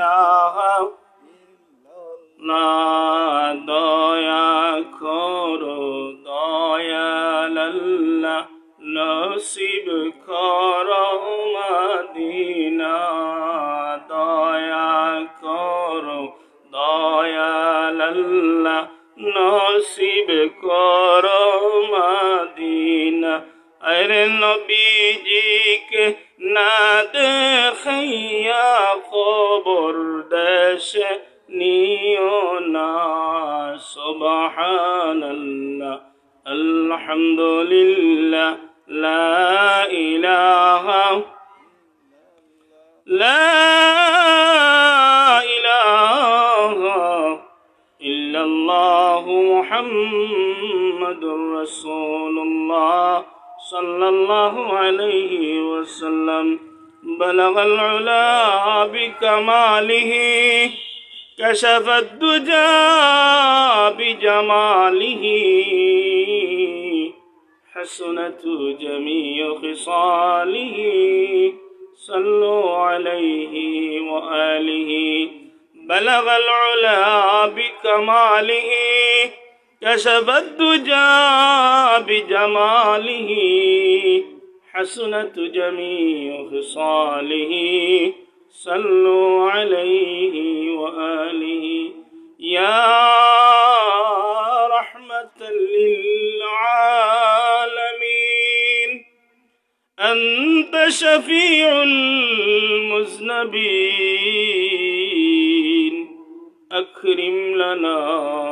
ইলাহা না দয়া করো দয়াল আল্লাহ নসিব করো মদিনা দয়া করো দয়াল আল্লাহ নসিব করো মদিনা अरे नबी जी के ना देखिया खबर देश नियो ना सुबहानल्लाह अल्हम्दुलिल्लाह ला इलाहा इल्लल्लाहु मुहम्मदुर रसूलुल्लाह सल्लल्लाहु अलैहि वसल्लम बलगल उला बिकमालिही कशफद दुजा बिजमालिही हसनत जमीउ खिसालिही सल्लु अलैहि व आलिहि बलगल उला बिकमालिही كشف الدجى بجماله حسنت جميع خصاله صلوا عليه وآله يا رحمة للعالمين أنت شفيع المذنبين أكرم لنا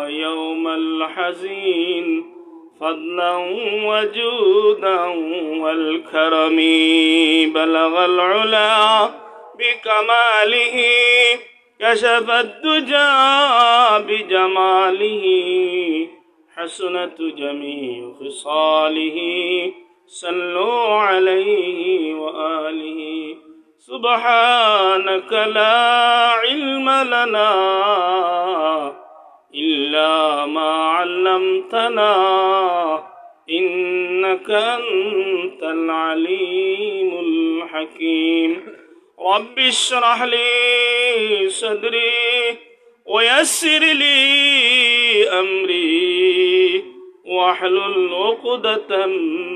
يوم الحزين فضلا وجودا والكرم بلغ العلا بكماله كشف الدجى بجماله حسنت جميع خصاله صلوا عليه وآله سبحانك لا علم لنا إلا ما علمتنا إنك أنت العليم الحكيم رب اشرح لي صدري ويسر لي أمري واحلل عقدة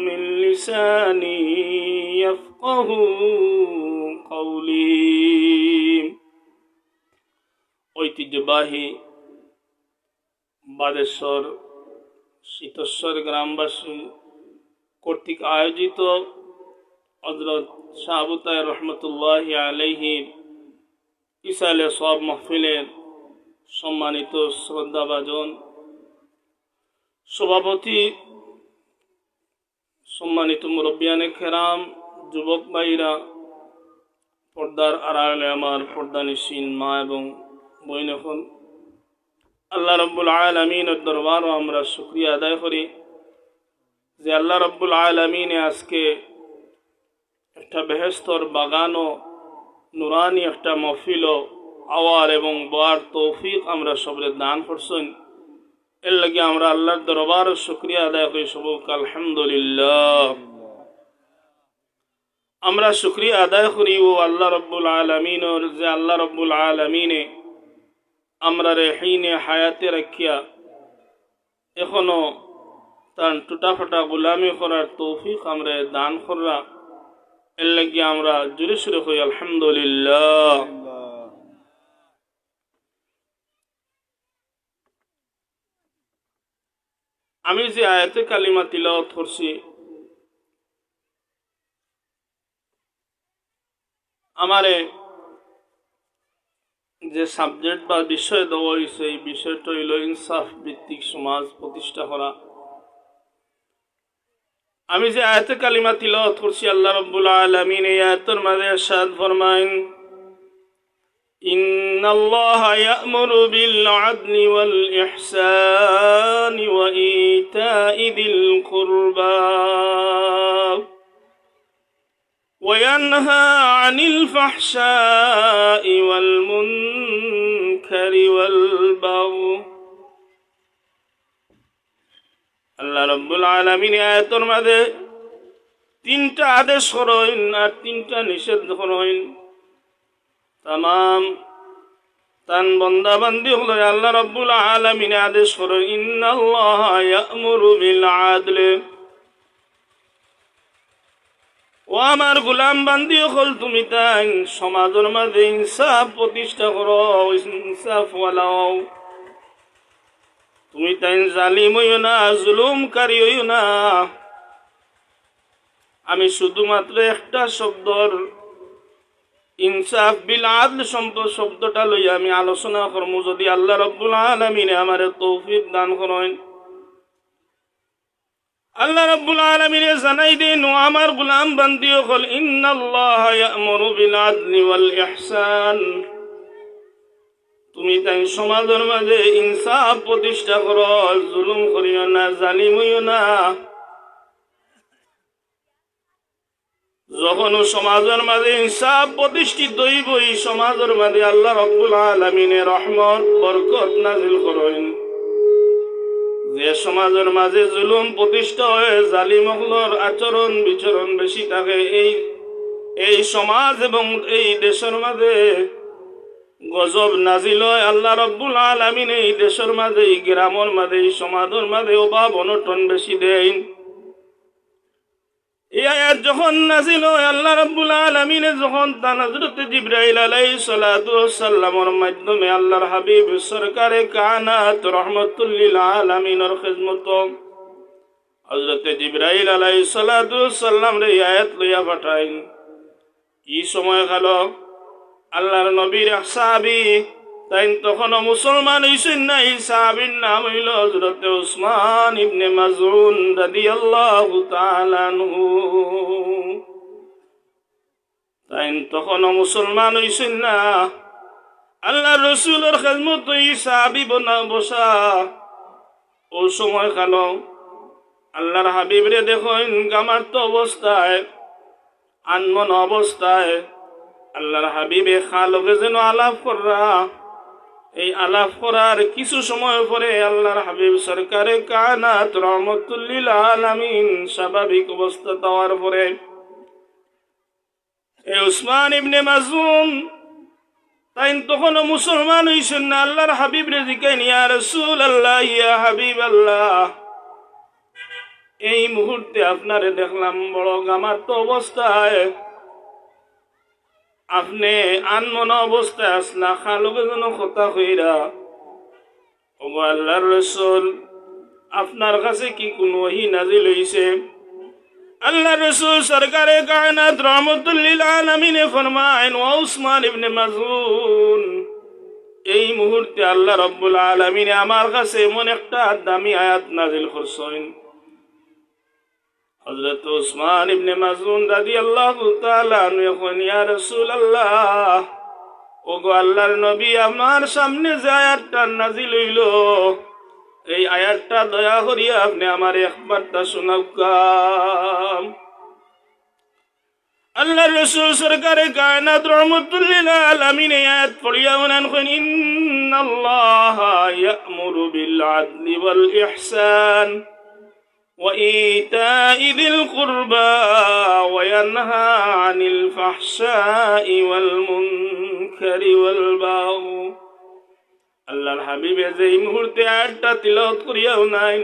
من لساني يفقه قولي ঐতিহ্যবাহী বাদেশ্বর শীতশ্বর গ্রামবাসী কর্তৃক আয়োজিত হযরত শাহ আবু তাহের রহমতুল্লাহি আলাইহি ইসালে সব মাহফিলের সম্মানিত শ্রদ্ধাভাজন সভাপতি, সম্মানিত মুরব্বিয়ানে কেরাম, যুবক ভাইরা, পর্দার আড়ালে আমার পর্দানিসীন মা এবং বোন, এখন আল্লাহ রব্বুল আলামিনের দরবারও আমরা শুকরিয়া আদায় করি যে আল্লাহ রব্বুল আলামিনে আজকে একটা বেহেস্তর বাগানও নুরানি একটা মহফিলও আওয়ার এবং বোয়ার তৌফিক আমরা সবরে দান করছেন। এর লাগে আমরা আল্লাহর দরবারও শুকরিয়া আদায় করি সবক আলহামদুলিল্লাহ। আমরা শুকরিয়া আদায় করি ও আল্লাহ রব্বুল আলামিনের যে আল্লাহ রব্বুল আলামিনে আমরা রেহিনে হায়াতে রাখিয়া এখনো তার টুটাফাটা গোলামি করার তৌফিক আমরা দান করা। এর লাগে আমরা জোরে সুরে হই আলহামদুলিল্লাহ। আমি যে আয়াতে কালিমা তিলাওয়াত করছি আমারে যে সাবজেক্ট বা বিষয় দেওয়া হয়েছে এই বিষয়টা হইল ইনসাফ ভিত্তিক সমাজ প্রতিষ্ঠা করা। আমি যে আয়াতে কালিমা তিলাওয়াত করছি আল্লাহ রাব্বুল আলামিন এই আয়াতের মাঝে ইরশাদ ফরমায়েন, ইন্নাল্লাহা ইয়া'মুরু বিল আদলি ওয়াল ইহসানি ওয়া ইতা'i যিল কুরবা وينهى عن الفحشاء والمنكر والبغي। আল্লাহ রাব্বুল আলামিন আয়াতের মধ্যে তিনটা আদেশ করেন আর তিনটা নিষেধ করেন। तमाम তান বন্দা বান্দি হলো আল্লাহ রাব্বুল আলামিন আদেশ করেন ইন্নাল্লাহা ইয়া'মুরু বিল আদলি। ও আমার গোলাম বান্দি হল তুমি তাই সমাজের মাঝে ইনসাফ প্রতিষ্ঠা করো, ইনসাফ ওয়ালাও। তুমি তাই জালিম হইও না, জুলুমকারী হইও না। আমি শুধুমাত্র একটা শব্দর ইনসাফ বিল আদল শব্দটা লইয়া আমি আলোচনা করব, যদি আল্লাহ রাব্বুল আলামিন আমারে তৌফিক দান করেন। আল্লাহ রাব্বুল আলামিন জানাই দেন ও আমার গোলাম বান্দি হল ইন্নাল্লাহা ইয়া'মুরু বিল আদলি ওয়াল ইহসান। তুমি তাই সমাজের মাঝে ইনসাফ প্রতিষ্ঠা করো, জুলুম করিও না, জালিম হইও না। যখন সমাজের মাঝে ইনসাফ প্রতিষ্ঠিত হইব, এই সমাজের মাঝে আল্লাহ রাব্বুল আলামিনের রহমত বরকত নাজিল করেন। যে সমাজের মাঝে জুলুম প্রতিষ্ঠা হয়ে জালিমগুলোর আচরণ বিচরণ বেশি থাকে, এই সমাজ এবং এই দেশের মাঝে গজব নাজিল হয়। আল্লাহ রাব্বুল আলামিন এই দেশের মাঝে, এই গ্রামের মাঝে, এই সমাজের মাঝে অভাব অনটন বেশি দেয়। এই আয়াত যখন নাজিল হয়, আল্লাহ রাব্বুল আলামিন যখন তার হযরত জিবরাইল আলাইহিস সালাতু ওয়াস সালামের মাধ্যমে আল্লাহর হাবিব সরকারে কায়নাত রাহমাতুল লিল আলামিনের খিদমত হযরত জিবরাইল আলাইহিস সালাতু ওয়াস সালাম রে আয়াত লইয়া পাঠাইন। কি সময় গেল, আল্লাহর নবীর এক সাহাবী তাই তখনও মুসলমান হইছেন না। এই সাহাবীর নাম হইল হযরত উসমান ইবনে মাযউন রাদিয়াল্লাহু তাআলা আনহু। তাই তখনও মুসলমান হইছেন না। আল্লাহর রাসূলের খিদমত এই সাহাবী বসা। ও সময় কাল আল্লাহর হাবিবরে দেখেন গামার্ত অবস্থায়, আনমন অবস্থায় আল্লাহর হাবিবে খালকে যেন আলাপ করা। এই আলাপ করার কিছু সময় পরে আল্লাহর হাবিব সরকারে কায়নাত রাহমাতুল লিল আলামিন স্বাভাবিক অবস্থা দেওয়ার পরে এই উসমান ইবনে মাযউন তাই তখনও মুসলমান হইছেন না। আল্লাহর হাবিব রে জিজ্ঞাসা, ইয়া রাসূলুল্লাহ, ইয়া হাবিবাল্লাহ, এই মুহূর্তে আপনারে দেখলাম বড় গামার্ত অবস্থায়, আপনি আনমন অবস্থায় আসলা, খালকে যেন কথা কইরা। ও আল্লাহর রাসূল, আপনার কাছে কি কোনো ওহী নাজিল হইছে? আল্লাহর রাসূল সরকারে কায়নাত রাহমাতুল লিল আলামিন ফরমায়েন, ও উসমান ইবনে মাযউন, এই মুহূর্তে আল্লাহ রাব্বুল আলামিন আমার কাছে এমন একটা দামি আয়াত নাজিল করছেন। হযরত উসমান ইবনে মাযউন রাদিয়াল্লাহু তাআলা আনহু এখন, ইয়া রাসূলুল্লাহ, ওগো আল্লাহর নবী, আমার সামনে যে আয়াতটা নাজিল হইল, এই আয়াতটা দয়া করিয়া আপনি আমার একবারটা শোনাউকা। আল্লাহর রাসূল সরকারে কায়নাত রাহমাতুল লিল আলামিন এই আয়াত পড়িয়া বলেন, ইন্নাল্লাহা ইয়া'মুরু বিল আদলি ওয়াল ইহসান وإيتاء ذي القربى وينهى عن الفحشاء والمنكر والبغي। আল্লাহর হাবিব এই মুহূর্তে আয়াতটা তিলাওয়াত করিয়াও নাই।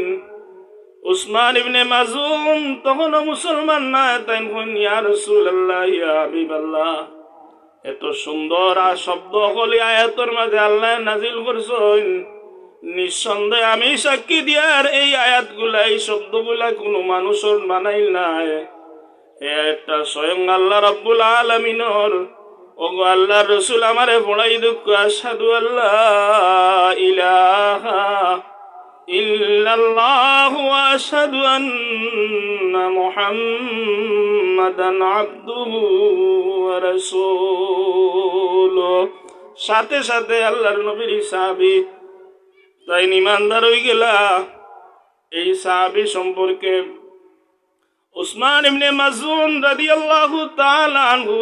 উসমান ইবনে মাযউন তখনও মুসলমান না। তাই ইয়া রাসূলুল্লাহ, ইয়া হাবিবাল্লাহ, এত সুন্দর আর শব্দ হলি আয়াতের মাঝে আল্লাহ নাজিল করছেন। নিঃসন্দেহে আমি সাক্ষী দিয়ার এই আয়াতগুলা, এই শব্দগুলা কোনো মানুষের বানাইল নাই। এই আয়াতটা স্বয়ং আল্লাহ রাব্বুল আলামিনের। ওগো আল্লাহর রাসূল আমারে পড়াই দুঃখ, আশহাদু আল্লা ইলাহা ইল্লাল্লাহু ওয়া আশহাদু আন্না মুহাম্মাদান আবদুহু ওয়া রাসূলুহু। সাথে সাথে আল্লাহর নবীর সাহাবী তাই ইমানদার হয়ে গেলা। এই সাহাবী সম্পর্কে উসমান ইবনে মাযউন রাদিয়াল্লাহু তাআলা আনহু,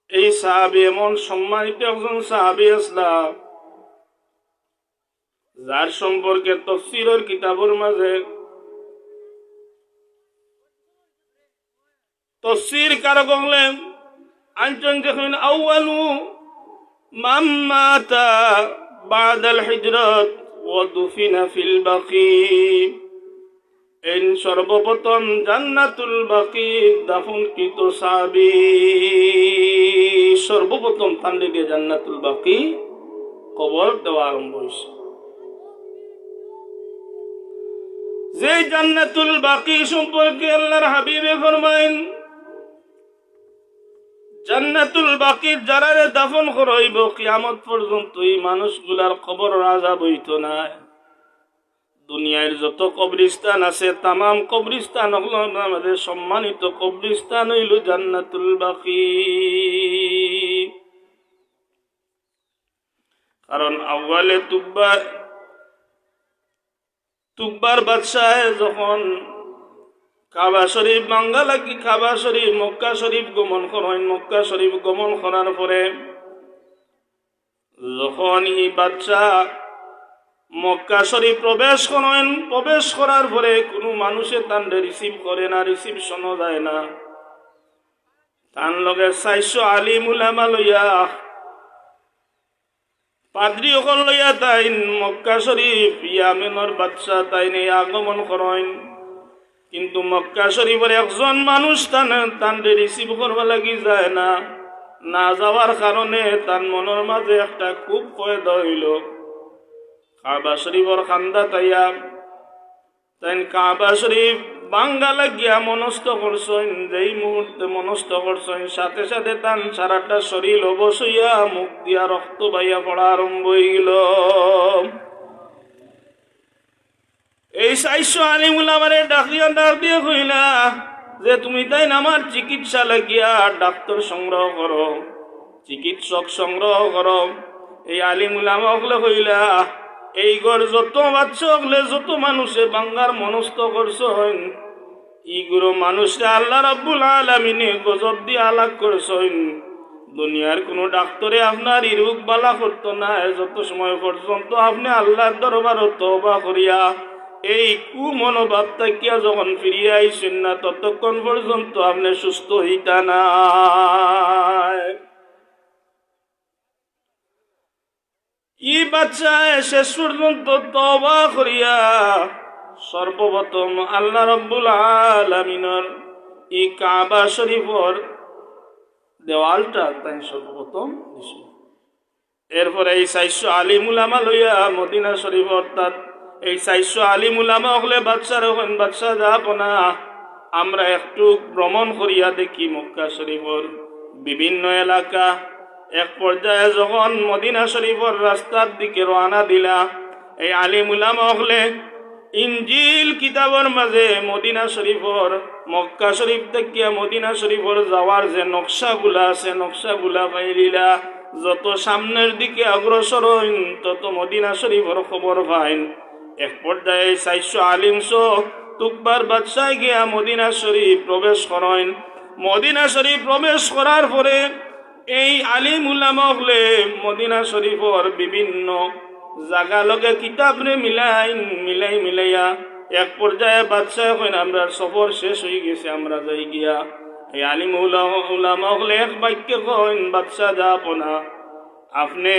এই সাহাবী এমন সম্মানিত একজন সাহাবী আসলাম, যার সম্পর্কে তাফসীরের কিতাবের মাঝে তাফসীর কারক হলেন আনজন যখন আউয়ালু মান মাতা বাদাল হিজরত ওয়া দুফিনা ফিল বাকি, এই সর্বপ্রথম জান্নাতুল বাকি দাফনকৃত সাহাবী, সর্বপ্রথম তান্ডিকে জান্নাতুল বাকি কবর দেওয়া আরম্ভ হয়েছে। যে জান্নাতুল বাকি সম্পর্কে আল্লাহর হাবিবে ফরমাইন, জান্নাতুল বাকি যারা দাফন করাইব কিয়ামত পর্যন্ত এই মানুষগুলার কবর আযাব হইতো না। দুনিয়ার যত কবরস্থান আছে তামাম কবরস্থান হল আমাদের সম্মানিত কবরস্থান হইল জান্নাতুল বাকি। কারণ আউয়ালে তুব্বার বাদশাহ যখন কাবা শরীফ ভাঙ্গা লাগি কাবা শরীফ মক্কা শরীফ গমন করেন, মক্কা শরীফ গমন করার পরে যখন এই বাদশাহ মক্কা শরীফ প্রবেশ করেন, প্রবেশ করার পরে কোনো মানুষের তান্ডে রিসিভ করে না, রিসিপশনও যায় না। তান লগে 400 আলিম উলামা লইয়া পাদ্রী অকল লইয়া তাইন মক্কা শরীফ ইয়ামেনের বাদশাহ তাইনে আগমন করেন। কিন্তু মক্কা শরীফের একজন মানুষ তান্ডে রিসিভ করবা লাগি যায় না। না যাওয়ার কারণে তার মনের মাঝে একটা খুব পয়দা হইল। কাবা শরীফর খান্দা তাইয়া তাই কাবা শরীফ বাঙ্গা লাগিয়া মনস্থ করছেন। যেই মুহূর্তে মনস্থ করছেন সাথে সাথে তান সারাটা শরীর অবশ্যইয়া মুখ দিয়া রক্ত বাইয়া পড়া আরম্ভ হয়ে গেল। এই 400 আলিম উলামারে ডাক দিয়ে কইলা যে তুমি তাই আমার চিকিৎসা লাগিয়া ডাক্তার সংগ্রহ করো, চিকিৎসক সংগ্রহ করো। এই আলিম উলামা হলে কইলা এই ঘর যত বাচ্চা হলে যত মানুষে বাঙ্গার মনস্থ করছেন ইগুলো মানুষে আল্লাহ রাব্বুল আলামিনে গজব দিয়ে আলাক করছেন। দুনিয়ার কোনো ডাক্তারে আপনার এই রোগ বালা করতো না যত সময় পর্যন্ত আপনি আল্লাহর দরবারে তওবা করিয়া এই কুমনোভাব থাকিয়া যখন ফিরিয়ে আইসেন না ততক্ষণ পর্যন্ত আপনি সুস্থ হইতা না। ই বাচ্চা শেষ পর্যন্ত তওবা করিয়া সর্বপ্রথম আল্লাহ রাব্বুল আলামিনের এই কাবা শরীফের দেওয়ালটা তাই সর্বপ্রথম দিছিল। এরপরে এই 400 আলিম উলামা লইয়া মদিনা শরীফ অর্থাৎ এই 400 আলিম উলামা হলে বাদশার হন বাদশাহ যাব না আমরা একটু ভ্রমণ করিয়া দেখি মক্কা শরীফের বিভিন্ন এলাকা। এক পর্যায়ে যখন মদিনা শরীফের রাস্তার দিকে রওনা দিলা এই আলিম উলামা হলে ইনজিল কিতাবের মাঝে মদিনা শরীফের মক্কা শরীফ থেকে মদিনা শরীফের যাওয়ার যে নকশাগুলা আছে নকশাগুলা পাইলিলা। যত সামনের দিকে অগ্রসর হইন তত মদিনা শরীফের খবর পাইন। এক পর্যায়ে 400 আলিম সহ তুকবার বাদশাহ গিয়া মদিনা শরীফ প্রবেশ করেন। মদিনা শরীফ প্রবেশ করার পরে এই আলিম উলামা হলে মদিনা শরীফের বিভিন্ন জায়গা লগে কিতাবরে মিলাইয়া এক পর্যায়ে বাদশাহ কইন আমরা সফর শেষ হয়ে গেছে আমরা যাই গিয়া। এই আলিম উলামা হলে এক বাক্যে কইন বাদশাহ যাব না, আপনি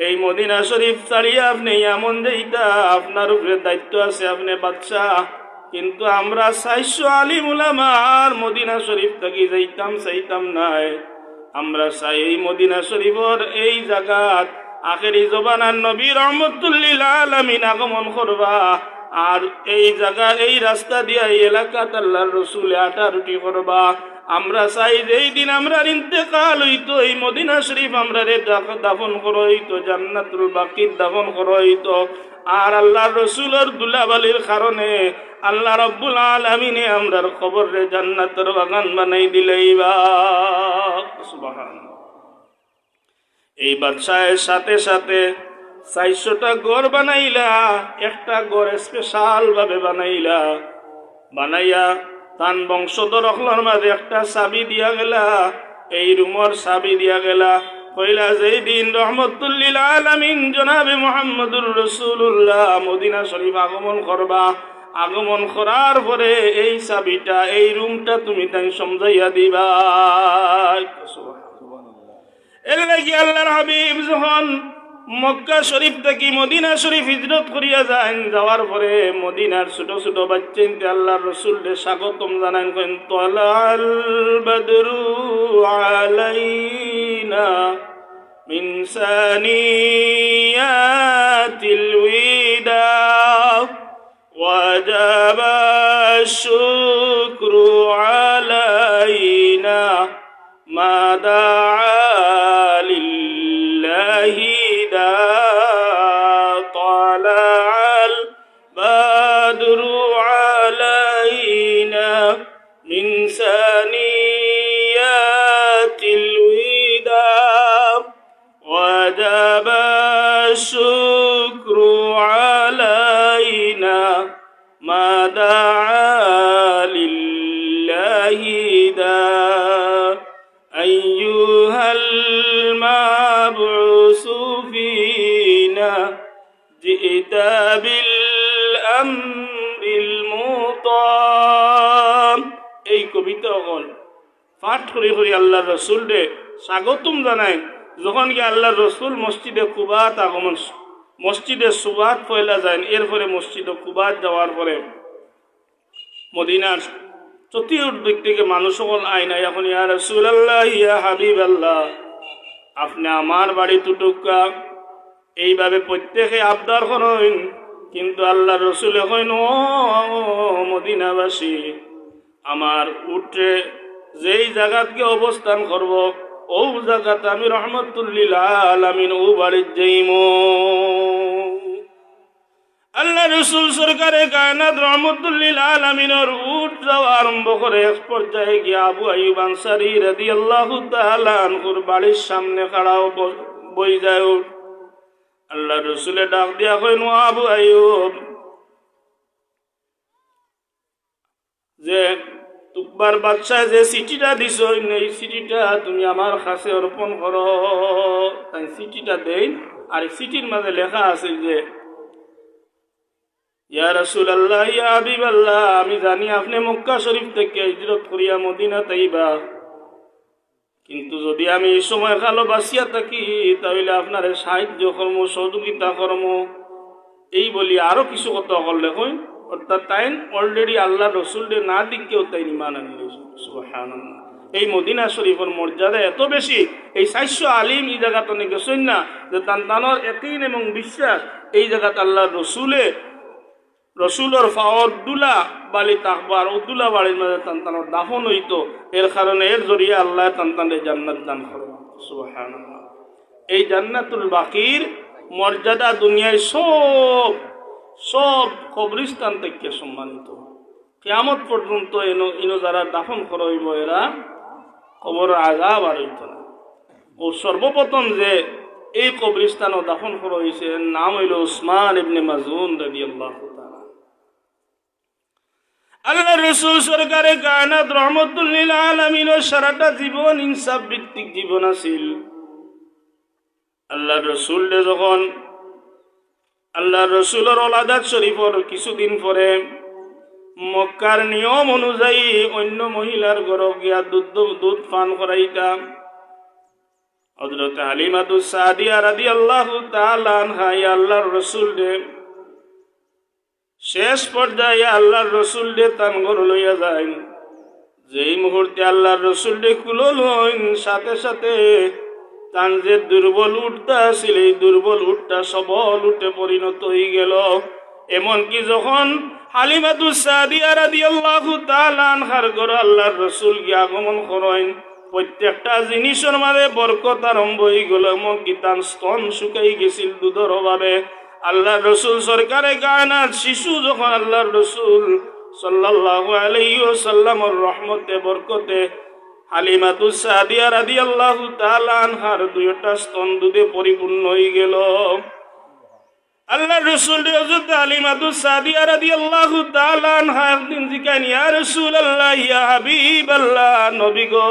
এই মদিনা শরীফ ছাড়িয়া আপনি এমন যেইটা আপনার উপরে দায়িত্ব আছে আপনি বাদশাহ, কিন্তু আমরা 400 আলিম উলামা আর মদিনা শরীফ থাকি যাইতাম চাইতাম নাই। আমরা চাই এই মদিনা শরীফের এই জায়গাত আখেরি জবানার নবী রহমতুল লিল আলামিন আগমন করবা আর এই জায়গা এই রাস্তা দিয়া এই এলাকাত আল্লাহর রাসূল হাঁটাহাঁটি করবা। আমরা চাই যেই দিন আমরা ইন্তেকাল হইতো এই মদিনা শরীফ আমরা দাফন করা হইতো, জান্নাতুল বাকির দাফন করা হইতো। আর আল্লাহর রাসূলের দুলাবালির কারণে আল্লাহ রাব্বুল আলামিনে আমরার কবরে জান্নাতের বাগান বানাই দিলেইবা। সুবহানাল্লাহ। এই বাদশাহের সাথে সাথে 400টা ঘর বানাইলা, একটা ঘর স্পেশাল ভাবে বানাইয়া তান বংশধর অখলার মাঝে একটা চাবি দিয়া গেলা। এই রুমর চাবি দিয়া গেলা কইলা যেই দিন রহমতুল লিল আলামিন জনাবে মুহাম্মদুর রাসূলুল্লাহ মদিনা শরীফ আগমন করবা, আগমন করার পরে এই চাবিটা এই রুমটা তুমি তাই সমঝাইয়া দিবা। এর লাগি আল্লাহর হাবিব যখন মক্কা শরীফ থেকে মদিনা শরীফ হিজরত করিয়া যান, যাওয়ার পরে মদিনার ছোট ছোট বাচ্চা আল্লাহর রাসূলকে স্বাগতম জানান, কইন তালাল বদরু আলাইনা মিন সানিয়াতিল ওয়াদা ওয়াজাবা শুকরু আলাইনা মা দাআ লিল্লাহি দা তালাল বদরু আলাইনা মিন সানিয়াতিল ওয়াদা ওয়াজাবা শুকরু আলাইনা মা দাআ লিল্লাহি দা আইয়ুহাল মাবউসু ফিনা জিতা বিল আমরিল মুতাম। এই কবিতা হল পাঠ করে করে আল্লাহর রাসূলকে স্বাগতম জানায়। যখন কি আল্লাহর রাসূল মসজিদে কুবাত আগমন, মসজিদে সুবাত পয়লা যায়, এরপরে মসজিদে কুবাত যাওয়ার পরে মদিনার চতুর্দিক থেকে মানুষ সকল আইনা এখন ইয়া রাসূলুল্লাহ ইয়া হাবিবাল্লাহ আপনি আমার বাড়ি তুটুকা, এইভাবে প্রত্যেকে আবদার করেন। কিন্তু আল্লাহর রাসূল কইন ও মদিনাবাসী, আমার উঠে যেই জায়গাতকে অবস্থান করব ও জায়গাত আমি রহমতুল লিল আলামিন ও বাড়ির যাইমু। আল্লাহ রাসূল সরকারে কায়নাত রহমতুল লিল আলামিনের উঠ যাওয়া আরম্ভ করে এক পর্যায়ে গিয়ে আবু আইয়ুব আনসারী রাদিয়াল্লাহু তাআলা আনহুর বাড়ির সামনে খাড়াও বই যায়। আল্লাহ রাসূলে ডাক দিয়া কইন ও আবু আইয়ুব, যে তুকবার বাদশাহ যে চিঠিটা দিছ এই চিঠিটা তুমি আমার কাছে অর্পণ করো। তাই চিঠিটা দেই, আর চিঠির মাঝে লেখা আছে যে ইয়া রাসূলুল্লাহ ইয়া হাবিবাল্লাহ, আমি জানি আপনি মক্কা শরীফ থেকে হিজরত করিয়া মদিনা তাইবা, কিন্তু যদি আমি এই সময় কালো বাসিয়া থাকি তাহলে আপনার সাহায্য কর্ম সহযোগিতা কর্ম এই বলি আরো কিছু কথা করলে কই। অর্থাৎ তাই অলরেডি আল্লাহ রসুলদের না দিকেও তাই ইমান আনলে। সুবহানাল্লাহ। এই মদিনা শরীফের মর্যাদা এত বেশি, এই 400 আলিম এই জায়গাতে অনেক গেছেন না, যে তার ইয়াকিন এবং বিশ্বাস এই জায়গাতে আল্লাহ রসুলের ফাওয়াদুল্লা বালি তাকবার উদ্দুল্লা বাড়ির মাঝে তান্তানোর দাফন হইত। এর কারণে এর জরিয়ে আল্লাহ তান্তানের জান্নাত দান করেন। সুবহানাল্লাহ। এই জান্নাতুল বাকির মর্যাদা দুনিয়ায় সব কবরস্থান থেকে সম্মানিত। কিয়ামত পর্যন্ত ইনো যারা দাফন করা হইব এরা কবর আযাব আর হইত না। ও সর্বপ্রথম যে এই কবরস্থানও দাফন করা হয়েছে নাম হইল উসমান ইবনে মাজউন রাদিয়াল্লাহু তাআলা। আল্লাহ রাসূল সরকারে কায়নাত রহমতুল লিল আলামিনের সারাটা জীবন ইনসাফ ভিত্তিক জীবন আছিল। আল্লাহ রসুল যখন আল্লাহ রসুলের ওলাদাত শরীফর কিছুদিন পরে মক্কার নিয়ম অনুযায়ী অন্য মহিলার ঘরে গিয়া দুধ পান করাইতা। হযরত হালিমাতুস সাদিয়া রাদিয়াল্লাহু তাআলা আনহা আল্লাহর রসুল শেষ পর্যায়ে আল্লাহর রসুল তান ঘর লইয়া যায়। যেই মুহূর্তে আল্লাহর রসুল কুলো লইন, সাথে সাথে তান যে দুর্বল উঠটা আছিল এই দুর্বল উঠটা সবল উঠে পরিণত হয়ে গেল। এমনকি যখন হালিমাতুস সাদিয়া রাদিয়াল্লাহু তাআলা আনহার ঘরে আল্লাহর রাসূল গিয়ে আগমন করেন, প্রত্যেকটা জিনিসের মাঝে বরকত আরম্ভ হয়ে গেল। এমনকি তার স্তন শুকাই গেছিল দুধের অভাবে। আল্লাহর রাসূল সরকারে কায়নাত শিশু যখন আল্লাহর রাসূল সাল্লাল্লাহু আলাইহি ওয়াসাল্লামের রহমতে বরকতে হালিমাতুস সাদিয়া রাদিয়াল্লাহু তাআলা আনহার দুইটা স্তন দুধে পরিপূর্ণ হয়ে গেল। আল্লাহর রাসূল হযরত হালিমাতুস সাদিয়া রাদিয়াল্লাহু তাআলা আনহা একদিন জিজ্ঞাসা, ইয়া রাসূলুল্লাহ ইয়া হাবিবাল্লাহ, নবী গো,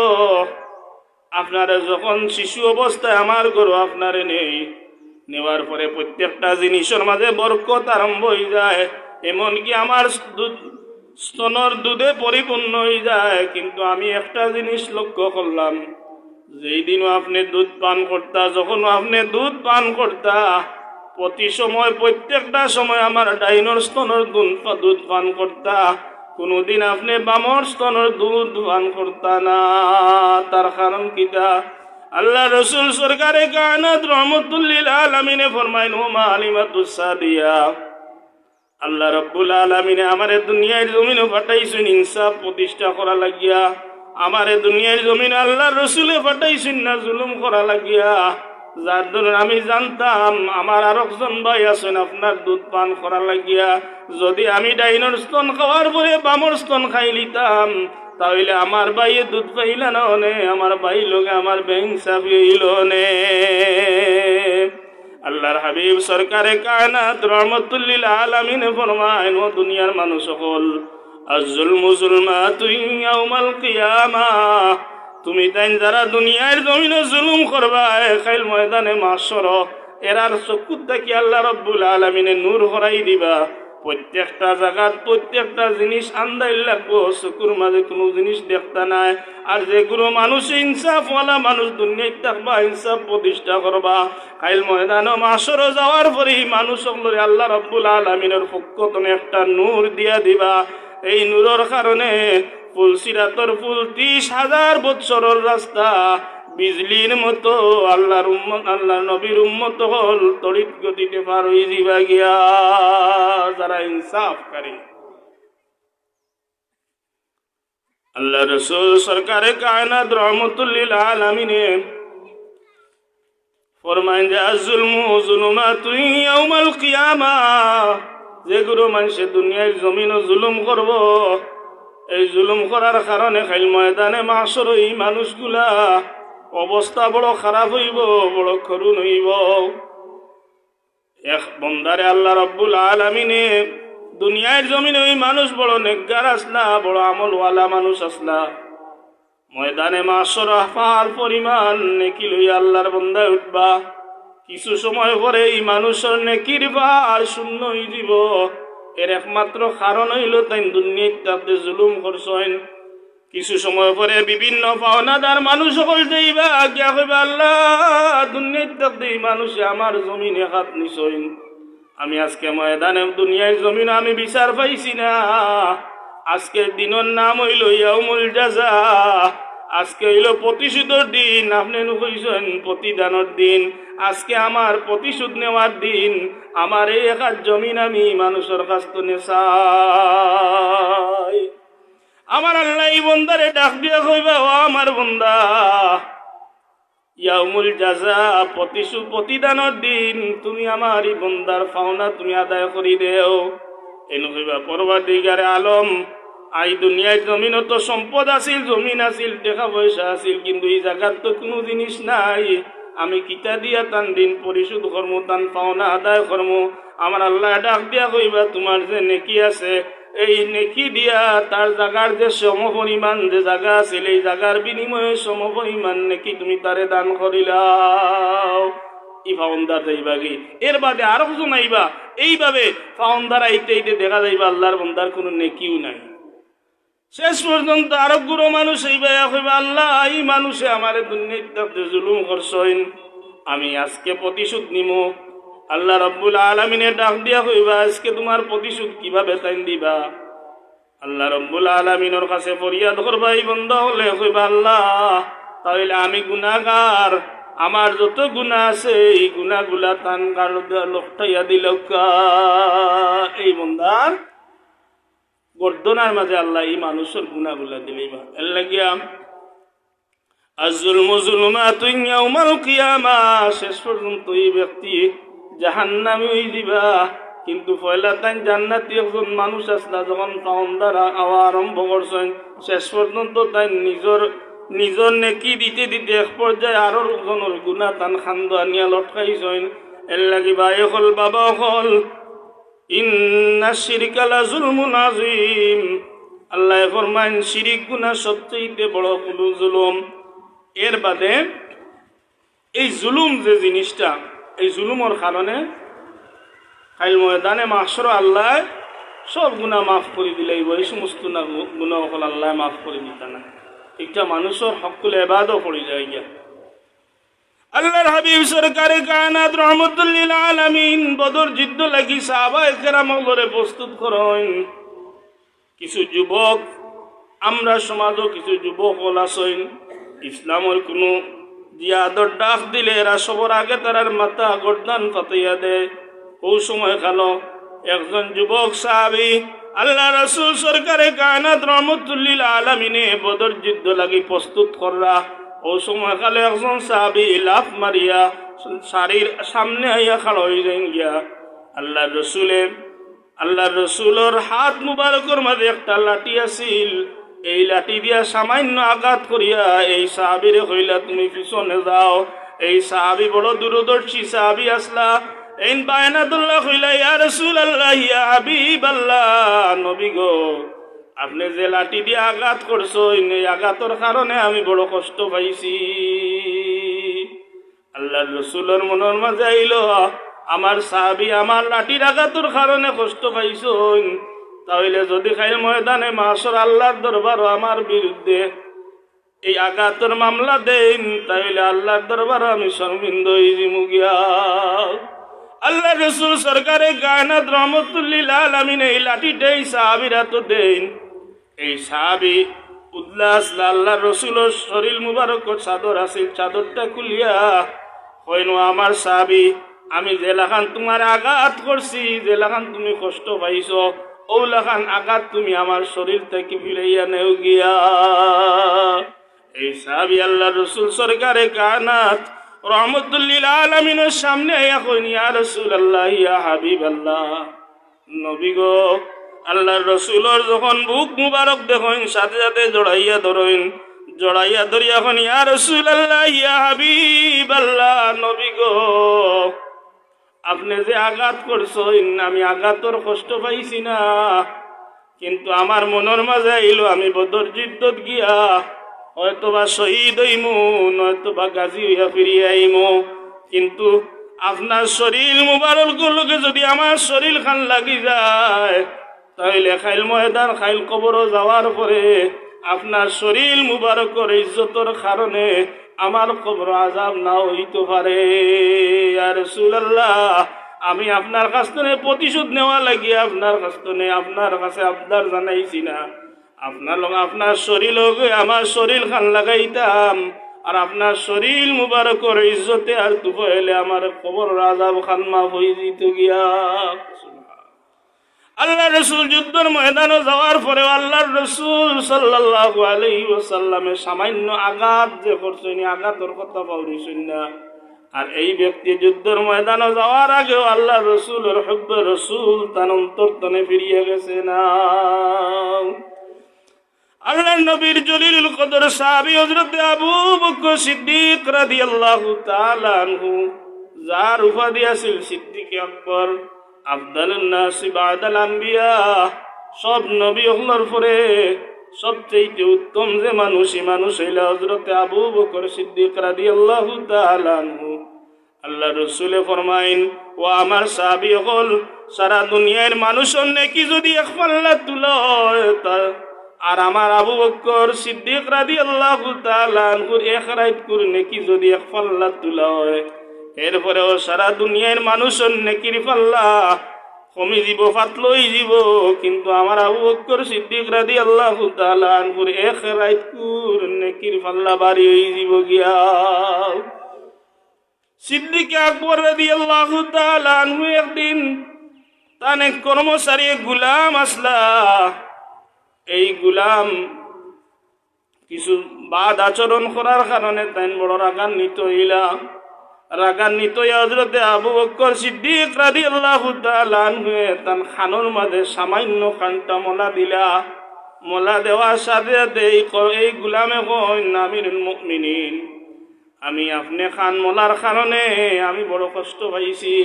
আপনারা যখন শিশু অবস্থায় আমার ঘরে আপনারে নেওয়ার পরে প্রত্যেকটা জিনিসের মাঝে বরকত আরম্ভ হয়ে যায়, এমনকি আমার স্তনের দুধে পরিপূর্ণ হয়ে যায়। কিন্তু আমি একটা জিনিস লক্ষ্য করলাম, যেই দিনও আপনি দুধ পান করতা, যখন আপনি দুধ পান করতা, প্রতি সময় প্রত্যেকটা সময় আমার ডাইনর স্তনের দুধ পান করতা, কোনদিন আপনি বামর স্তনের দুধ পান করতা না। তার কারণ কিতা? আল্লাহ রসুল সরকারে কায়নাত রহমতুল্লিল আলামিনে ফরমাইন, হুমা আলিমাতুস সাদিয়া, আল্লাহ রাব্বুল আলামিনে আমারে দুনিয়ার জমিনে পাঠাইছেন ইনসাফ প্রতিষ্ঠা করা লাগিয়া। আমারে দুনিয়ার জমিনে আল্লাহ রসুলে পাঠাইছেন না জুলুম করা লাগিয়া। যার জন্য আমি জানতাম আমার আর একজন ভাই আছেন আপনার দুধ পান করা লাগিয়া। যদি আমি ডাইনর স্তন খাওয়ার পরে বামর স্তন খাই লিতাম, তাহলে আমার ভাইয়ে দুধ পাইল না নে, আমার ভাই লোকে আমার বেইনসাফি হইল নে। আল্লাহর হাবিব সরকারে কায়নাত রহমতুল্লিল আলামিনে ফরমায়, ও দুনিয়ার মানুষ সকল, আয-যুলমু যুলমাতুন ইয়াউমাল কিয়ামাহ, তুমি তাই যারা দুনিয়ার জমিনে জুলুম করবা কাল ময়দানে মাহশর এরার চকুত দেখি আল্লাহ রাব্বুল আলামিনে নূর হরাই দিবা। প্রত্যেকটা জায়গার প্রত্যেকটা জিনিস আন্দাই লাগবো, চকুর মাঝে কোনো জিনিস দেখতা নাই। আর যেগুলো মানুষ ইনসাফওয়ালা মানুষ দুনিয়ায় থাকবা, ইনসাফ প্রতিষ্ঠা করবা, কাল ময়দানে মাহশর যাওয়ার পরেই মানুষ সকলের আল্লাহ রাব্বুল আলামিনের পক্ষ থেকে একটা নূর দিয়া দিবা। এই নূরের কারণে ফুলসিরাতর ফুল 30,000 বৎসরের রাস্তা বিজলির মতো আল্লাহর উম্মত, আল্লাহর নবীর উম্মত হল তড়িৎ গতিতে পার হয়ে যাবা গিয়া যারা ইনসাফ করে। আল্লাহ রসুল সরকারে কায়নাত রহমতুল্লিল আলামিনে ফরমাইন যে আয-যুলমু যুলুমাতুন ইয়াউমাল কিয়ামাহ, যেগুলো মানুষে দুনিয়ার জমিনও জুলুম করব, এই জুলুম করার কারণে কাল ময়দানে মাহশর এই মানুষগুলা অবস্থা বড় খারাপ হইব, বড় করুণ হইব। এক বন্দারে আল্লাহ রাব্বুল আলামিনে দুনিয়ার জমিনে ওই মানুষ বড় নেককার আসলা, বড় আমলওয়ালা মানুষ আসলা, ময়দানে মাহশর পাহাড় পরিমাণ নেকি লইয়া আল্লাহর বন্দায় উঠবা। কিছু সময় পরে এই মানুষের নেকির ভার শূন্য হয়ে যাব। এর একমাত্র কারণ হইল তাই দুনিয়াতে জুলুম করছেন। কিছু সময় পরে বিভিন্ন পাওনাদার মানুষ সকল যাইবা গিয়া কইবা, আল্লাহ দুনিয়াতে মানুষে আমার জমিনে হাত নিছেন, আমি আজকে ময়দানে দুনিয়ার জমিন আমি বিচার পাইছি না। আজকের দিনের নাম হইল ইয়াউমুল জাযা, আজকে হইল প্রতিশোধের দিন। আপনি কইছেন প্রতিদানের দিন, আজকে আমার প্রতিশোধ নেওয়ার দিন। আমার এই একার জমিন আমি মানুষের কাছ থেকে চাই। আমার আল্লাহ এই বন্দারে ডাক দিয়া কইবা, ও আমার বন্দা, ইয়াউমুল জাযা প্রতিশোধ প্রতিদানের দিন, তুমি আমার এই বন্দার পাওনা তুমি আদায় করি দেও। এনে কইবা, পরওয়ারদিগারে আলম, আই দুনিয়ার জমিনও তো সম্পদ আছিল, জমিন আছিল, টাকা পয়সা আছিল, কিন্তু এই জায়গার তো কোনো জিনিস নাই। আমি কিতা দিয়া তান দিন পরিশোধ কর্ম, তান পাওনা আদায় কর্ম। আমার আল্লাহ ডাক দিয়া কইবা, তোমার যে নেকি আছে এই নেকি দিয়া তার জায়গার যে সম পরিমাণ যে জায়গা আছিল, এই জায়গার বিনিময়ে সম পরিমাণ নেকি তুমি তারে দান করিলাও। ই ফাউন্দার যাইবা কি, এর বাদে আরো কিছু নাইবা। এইভাবে ফাউন্দার আইতে আইতে দেখা যাইবা আল্লাহর বন্দার কোনো নেকিও নাই। শেষ পর্যন্ত আরো গুরু মানুষ এইবা কইবা, আল্লাহ এই মানুষে আমারে দুনিয়াতে জুলুম করছেন, আমি আজকে প্রতিশোধ নিমু। আল্লাহ রাব্বুল আলামিনের ডাক দিয়া কইবা, আজকে তোমার প্রতিশোধ কিভাবে তাই দিবা? আল্লাহ রাব্বুল আলামিনের কাছে ফরিয়াদ করবা এই বান্দা হলে, কইবা, আল্লাহ তাহলে আমি গুনাহগার, আমার যত গুনাহ আছে এই গুনাহগুলা তান লুটাইয়া দিল। এই বান্দার গর্দনার মাঝে আল্লাহ এই মানুষের গুনাহগুলা দিলেইবা। এর লাগিয়া আয-যুলমু যুলমাতুন ইয়াউমাল কিয়ামাহ, শেষ পর্যন্ত এই ব্যক্তি জাহান্নামী হয়ে দিবা। কিন্তু পয়লা তাই জান্নাতি একজন মানুষ আসলা, যখন পাওন্দারা আওয়া আরম্ভ করছেন, শেষ পর্যন্ত তাই নিজর নেকি দিতে দিতে এক পর্যায়ে আরো লোকজনের গুণা তান খান্দ আনিয়া লটকাইছেন। এর লাগি ভাই হল, বাবা হল, ইন্না শিরকা লাযুলমুন আযীম, আল্লাহ ফরমান শিরিক গুনাহ সবচেয়ে বড় কোনো জুলুম। এর বাদে এই জুলুম যে জিনিসটা, এই জুলুমের কারণে কাল ময়দানে মাহশর আল্লাহ সব গুনাহ মাফ করে দিলেই, এই সমস্ত গুনাহ হল আল্লাহ মাফ করে দিতা না। একটা মানুষের হকুল ইবাদত পড়ে যায় গিয়া আল্লাহর হাবিব সরকারে কায়নাত রহমতুল্লিল আলামিন বদর যুদ্ধ লাগি সাহাবায়ে কেরামরে প্রস্তুত করেন। কিছু যুবক, আমরা সমাজও কিছু যুবক হল আসেন, ইসলামের কোনো জিয়াদর ডাক দিলে এরা সবার আগে তারার মাথা গর্দান পাতাইয়া দেয়। ও সময় খালো একজন যুবক সাহাবী আল্লাহ রাসূল সরকারে কায়নাত রহমতুল্লিল আলামিনে বদর যুদ্ধ লাগি প্রস্তুত কররা। ও সময় কালে একজন সাহাবী লাফ মারিয়া শাড়ির সামনে আইয়া খাড়া হয়ে যান গিয়া আল্লাহ রসুলের হাত মুবারকের মাঝে একটা লাঠি আছিল। এই লাঠি দিয়া সামান্য আঘাত করিয়া এই সাহাবীরে কইলা তুমি পিছনে যাও। এই সাহাবী বড় দূরদর্শী সাহাবী আসলা। এই বায়নাতুল্লাহ কইলা ইয়া রাসূলুল্লাহ ইয়া হাবিবাল্লাহ, নবী গো আপনি যে লাঠি দিয়ে আঘাত করছো এই আঘাতের কারণে আমি বড় কষ্ট পাইছি। আল্লাহ রসুলের মনের মাঝে আইল আমার সাহাবী আমার লাঠির আঘাতের কারণে কষ্ট পাইছো, তাহলে যদি খাই ময়দানে মাসর আল্লাহর দরবার আমার বিরুদ্ধে এই আঘাতের মামলা দেন, তাহলে আল্লাহর দরবার আমি শর্মিন্দ গিয়া। আল্লাহ রসুল সরকারে কায়নাত রহমতুল্লিল আলামিন এই লাঠিটাই সাহাবীরা তো দেন। এই সাহাবী উল্লাস আল্লাহ রসুলের শরীর মুবারক চাদর আছে, চাদরটা খুলিয়া হইনো আমার সাহাবী আমি জেলাখান তোমার আঘাত করছি, জেলাখান তুমি কষ্ট পাইছ, ওলাখান আঘাত তুমি আমার শরীর থেকে ফিরাইয়া নেও গিয়া। এই সাহাবী আল্লাহ রসুল সরকারে কায়নাত রহমতুল্লিল আলামিনের সামনে আইয়া কইনি ইয়া রাসূলুল্লাহ ইয়া হাবিবাল্লাহ, নবী গো আল্লাহর রসুলের যখন বুক মুবারক দেখেন সাথে সাথে জড়াইয়া ধরেন, জড়াইয়া ধরিয়া কইনি ইয়া রাসূলুল্লাহ ইয়া হাবিবাল্লাহ, নবী গো আপনি যে আঘাত করছেন আমি আঘাতর কষ্ট পাইছি না, কিন্তু আমার মনের মাঝে আইলো আমি বদর যুদ্ধত গিয়া হয়তোবা শহীদ হইমু, নয়তোবা গাজী হইয়া ফিরিয়া আইমু, কিন্তু আপনার শরীর মুবারকগুলোকে যদি আমার শরীর খান লাগি যায়, তাহলে খাইল ময়দান খাইল কবরও যাওয়ার পরে আপনার শরীর মুবারকর ইজ্জতর কারণে আমার কবর আযাব না হইতে পারে। ইয়া রাসূলুল্লাহ আমি আপনার কাছ থেকে প্রতিশোধ নেওয়া লাগি আপনার কাছে আবদার জানাইছি না, আপনার শরীর আমার শরীর খান লাগাইতাম, আর আপনার শরীর মুবারকর ইজ্জতে আর তুফাইলে আমার কবর আযাব খান মাফ হয়ে যেত গিয়া। আল্লাহ রসুল যুদ্ধের ময়দানে যাওয়ার পরে আল্লাহর রসুল সাল্লাল্লাহু আলাইহি ওয়াসাল্লামের সামান্য আঘাত যে করছেন আঘাতের কথা বলছেন না। আর এই ব্যক্তি যুদ্ধের ময়দানে যাওয়ার আগেও আল্লাহ রসুলের হুব্বে রসুল তার অন্তর্তনে ফিরিয়ে গেছে না। আল্লাহ নবীর জলিলুল কদর সাহাবী হযরত আবু বকর সিদ্দিক রাদিয়াল্লাহু তাআলা আনহু, যার উপাধি আছিল সিদ্দিক আকবর, আফদালুন নাস বাদাল আম্বিয়া, সব নবী হলোর পরে সবচেয়ে উত্তম যে মানুষ হইল হযরত আবু বকর সিদ্দিক রাদিয়াল্লাহু তাআলা আনহু। আল্লাহ রাসূলে ফরমাইন ও আমার সাহাবী হল সারা দুনিয়ার মানুষের নেকি যদি এক পাল্লা তুলো আর আমার আবু বকর সিদ্দিক রাদিয়াল্লাহু তাআলা আনহুর এক রাত করে নেকি যদি এক পাল্লা তুলা হয়, এরপরেও সারা দুনিয়ার মানুষের নেকির পাল্লা কমি যাব, ফাতলই যাব, কিন্তু আমার আবু বকর সিদ্দিক রাদিয়াল্লাহু তাআলা আনহুর এক রাত করে নেকির পাল্লা বাড়ি হয়ে যাব গিয়া। সিদ্দিক আকবর রাদিয়াল্লাহু তাআলা আনহু একদিন তার এক কর্মচারী গোলাম আসলা, এই গোলাম কিছু বাদ আচরণ করার কারণে তাই বড় রাগান্বিত হইলা। রাগান্বিত হযরত আবু বকর সিদ্দিক রাদিয়াল্লাহু তাআলা আনহু তার খানোর মাঝে সামান্য খানটা মোলা দিলা। মোলা দেওয়ার সাথে সাথে এই গোলামে কইন আমিরুল মুমিনিন, আমি আপনি খান মোলার কারণে আমি বড় কষ্ট পাইছি,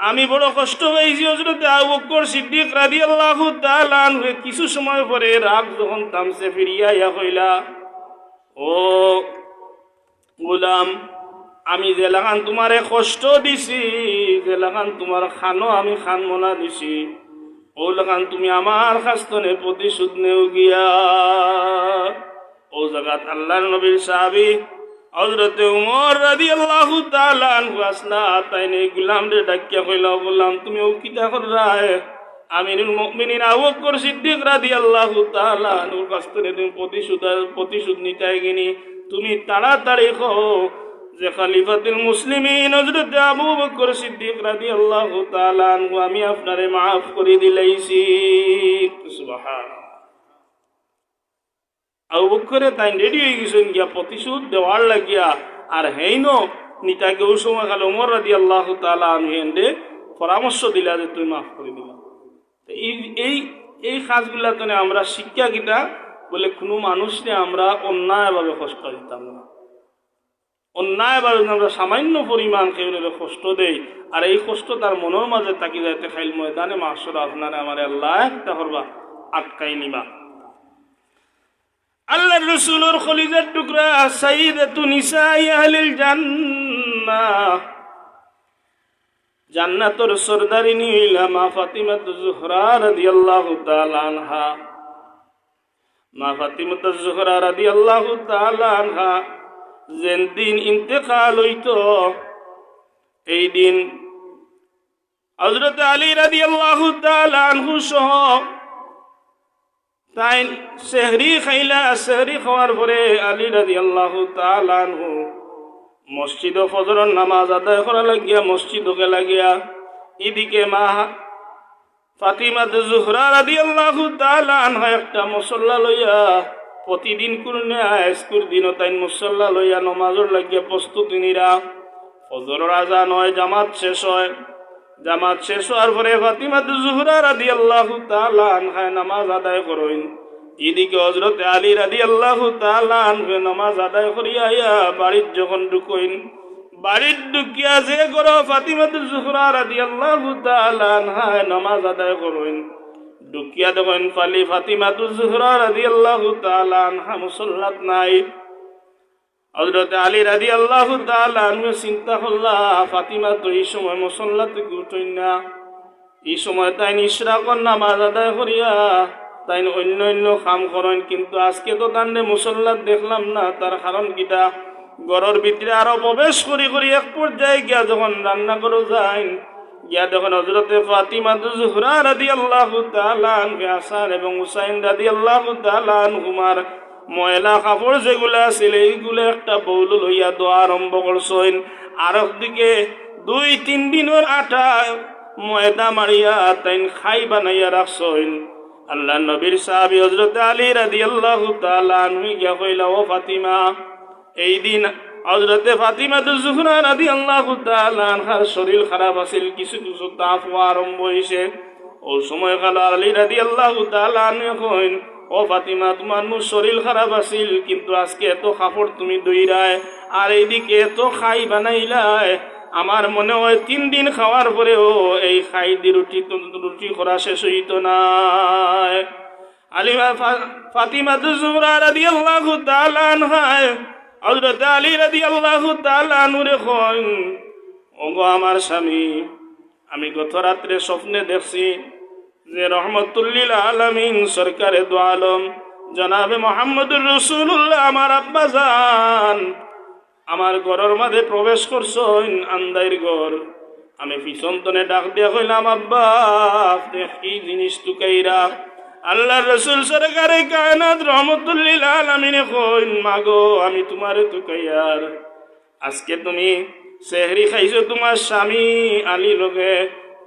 আমি বড় কষ্ট পাইছি। হযরত আবু বকর সিদ্দিক রাদিয়াল্লাহু তাআলা আনহু কিছু সময় পরে রাগ যখন থামছে ফিরিয়া ইয়া কইলা, ও গোলাম আমি জেলাখান তোমারে কষ্ট দিছি, জেলাখান তোমার খানো আমি খান মোলা দিছি, ও লাখান তুমি আমার খাস্তনে প্রতিশোধ নেও গিয়া। ও জায়গাত আল্লাহর নবীর সাহাবী হযরত উমর রাদিয়াল্লাহু তাআলা আনহু আসলা তাইনে গোলাম রে ডাকিয়া কইলা, গোলাম তুমি ও কিতা কররায়? আমিরুল মুমিনিন আবু বকর সিদ্দিক রাদিয়াল্লাহু তাআলা আনহুর খাস্তনে তুমি প্রতিশোধ নিতে গিনি, তুমি তাড়াতাড়ি কও যে খলিফাতুল মুসলিমিন হযরত আবু বকর সিদ্দিক রাদিয়াল্লাহু তাআলা আনহু আমি আপনারে maaf করে দিলাইছি। সুবহানাল্লাহ। আবু বকরে তাই রেডি হয়ে গেছেন গিয়া প্রতিশোধ দেওয়ার লাগিয়া। আর হেইন নিতাকে ওই সময় খালে ওমর রাদিয়াল্লাহু তাআলা আনহু এন্ডে পরামর্শ দিলা যে তুই মাফ করে দিলা। এই কাজগুলা তো আমরা শিক্ষা কিটা বলে কোনো মানুষকে আমরা অন্যায়ভাবে কষ্ট দিতাম না, অন্যায়ভাবে আমরা সামান্য পরিমাণ কেউরে কষ্ট দেই আর এই কষ্ট তার মনের মাঝে তাকি যাইতে খাইল ময়দানে মাসর আপনারা আমার আল্লাহ একটা করবা আটকাই নিবা। আল্লাহর রাসূলের খলিজার টুকরা সাইয়্যিদাতু নিসাই আহলিল জান্নাহ, জান্নাতের সরদারিনী হইলা মা ফাতিমাতুজ জোহরা রাদিয়াল্লাহু তাআলা আনহা। মা ফাতিমাতুজ জোহরা রাদিয়াল্লাহু তাআলা আনহা যেন দিন ইন্তেকাল হইতো এই দিন হযরত আলী রাদিয়াল্লাহু তাআলা আনহু সহ তাই সেহরি খাইলা। সেহরি খাওয়ার পরে আলী রাদিয়াল্লাহু তাআলা আনহু মসজিদ ফজরের নামাজ আদায় করা লাগিয়া মসজিদকে লাগিয়া এদিকে মা ফাতিমা জোহরা রাদিয়াল্লাহু তাআলা আনহা একটা মুসল্লা লইয়া প্রতিদিন কোনে আজকের দিনও তাই মুসল্লা লইয়া নমাজের লাগিয়া প্রস্তুতি নিরা। ফজরের আজান হয়, জামাত শেষ হয়, জামাত শেষ হওয়ার পরে ফাতিমা জোহরা রাদিয়াল্লাহু তাআলা আনহা নামাজ আদায় করেন। এদিকে হযরত আলী রাদিয়াল্লাহু তাআলা আনহু নামাজ আদায় করিয়া বাড়ির যখন ঢুকইন, বাড়ির ঢুকিয়া যে করো ফাতিমা জোহরা রাদিয়াল্লাহু তাআলা আনহা নামাজ আদায় করেন। ঢুকিয়া দেখেন ফাতিমা জোহরা রাদিয়াল্লাহু তাআলা আনহা মুসল্লাত নাই। হযরত আলী রাদিয়াল্লাহু তাআলা আনহু চিন্তা করলা ফাতিমা তো এই সময় মুসল্লাতে উঠেন না, এই সময় তাই ইশরাকর নামাজ আদায় করিয়া তাই অন্য কাম করেন, কিন্তু আজকে তো তান্ডে মুসল্লাত দেখলাম না। তার কারণ কিটা ঘরের ভিতরে আরো প্রবেশ করি এক পর্যায়ে গিয়া যখন রান্না করে যায় গিয়া দেখেন হযরতে ফাতিমা জোহরা রাদিয়াল্লাহু তাআলা আনহা হাসান এবং হুসাইন রাদিয়াল্লাহু তাআলা আনহুমার ময়লা কাপড় যেগুলো আছিল এইগুলো একটা বউল লইয়া দোয়া আরম্ভ করছেন। আর একদিকে 2-3 দিনের আটা ময়দা মারিয়া তাই খাই বানাইয়া রাখছেন। আল্লাহ নবীর সাহাবী হযরত আলী রাদিয়াল্লাহু তাআলা আনহু গিয়া কইলা, ও ফাতিমা, এই দিন হযরতে ফাতিমা জোহরা রাদিয়াল্লাহু তাআলা আনহার শরীর খারাপ আছিল, কিছু তাপ হওয়া আরম্ভ হইছে। ওই সময় কাল আলী রাদিয়াল্লাহু তাআলা আনহু কইন, ও ফাতিমা, তোমার শরীর খারাপ আছিল কিন্তু আজকে এত কাপড় তুমি দইরায় আর এইদিকে এত খাই বানাইলায়, আমার মনে হয় 3 দিন খাওয়ার পরেও এই খাই দি রুটি করা শেষ হইত না। ফাতিমা জোহরা রাদিয়াল্লাহু তাআলা আনহা হযরত আলী রাদিয়াল্লাহু তাআলা আনহুরে কইন, ওগো আমার স্বামী, আমি গত রাত্রে স্বপ্নে দেখছি যে রহমতুল্লিল আলামিন সরকারে দু আলম জনাবে মুহাম্মদুর রাসূলুল্লাহ আমার আব্বা জান আমার ঘরের মাঝে প্রবেশ করছেন, আন্দাইর ঘর। আমি পিছন তনে ডাক দিয়া কইলাম, আব্বা এই জিনিস টুকাইরা। আল্লাহর রাসূল সরকারে কায়নাত রহমতুল্লিল আলামিনে কইন, মাগো আমি তোমারে টুকাইয়ার, আজকে তুমি সেহরি খাইছো তোমার স্বামী আলী লগে,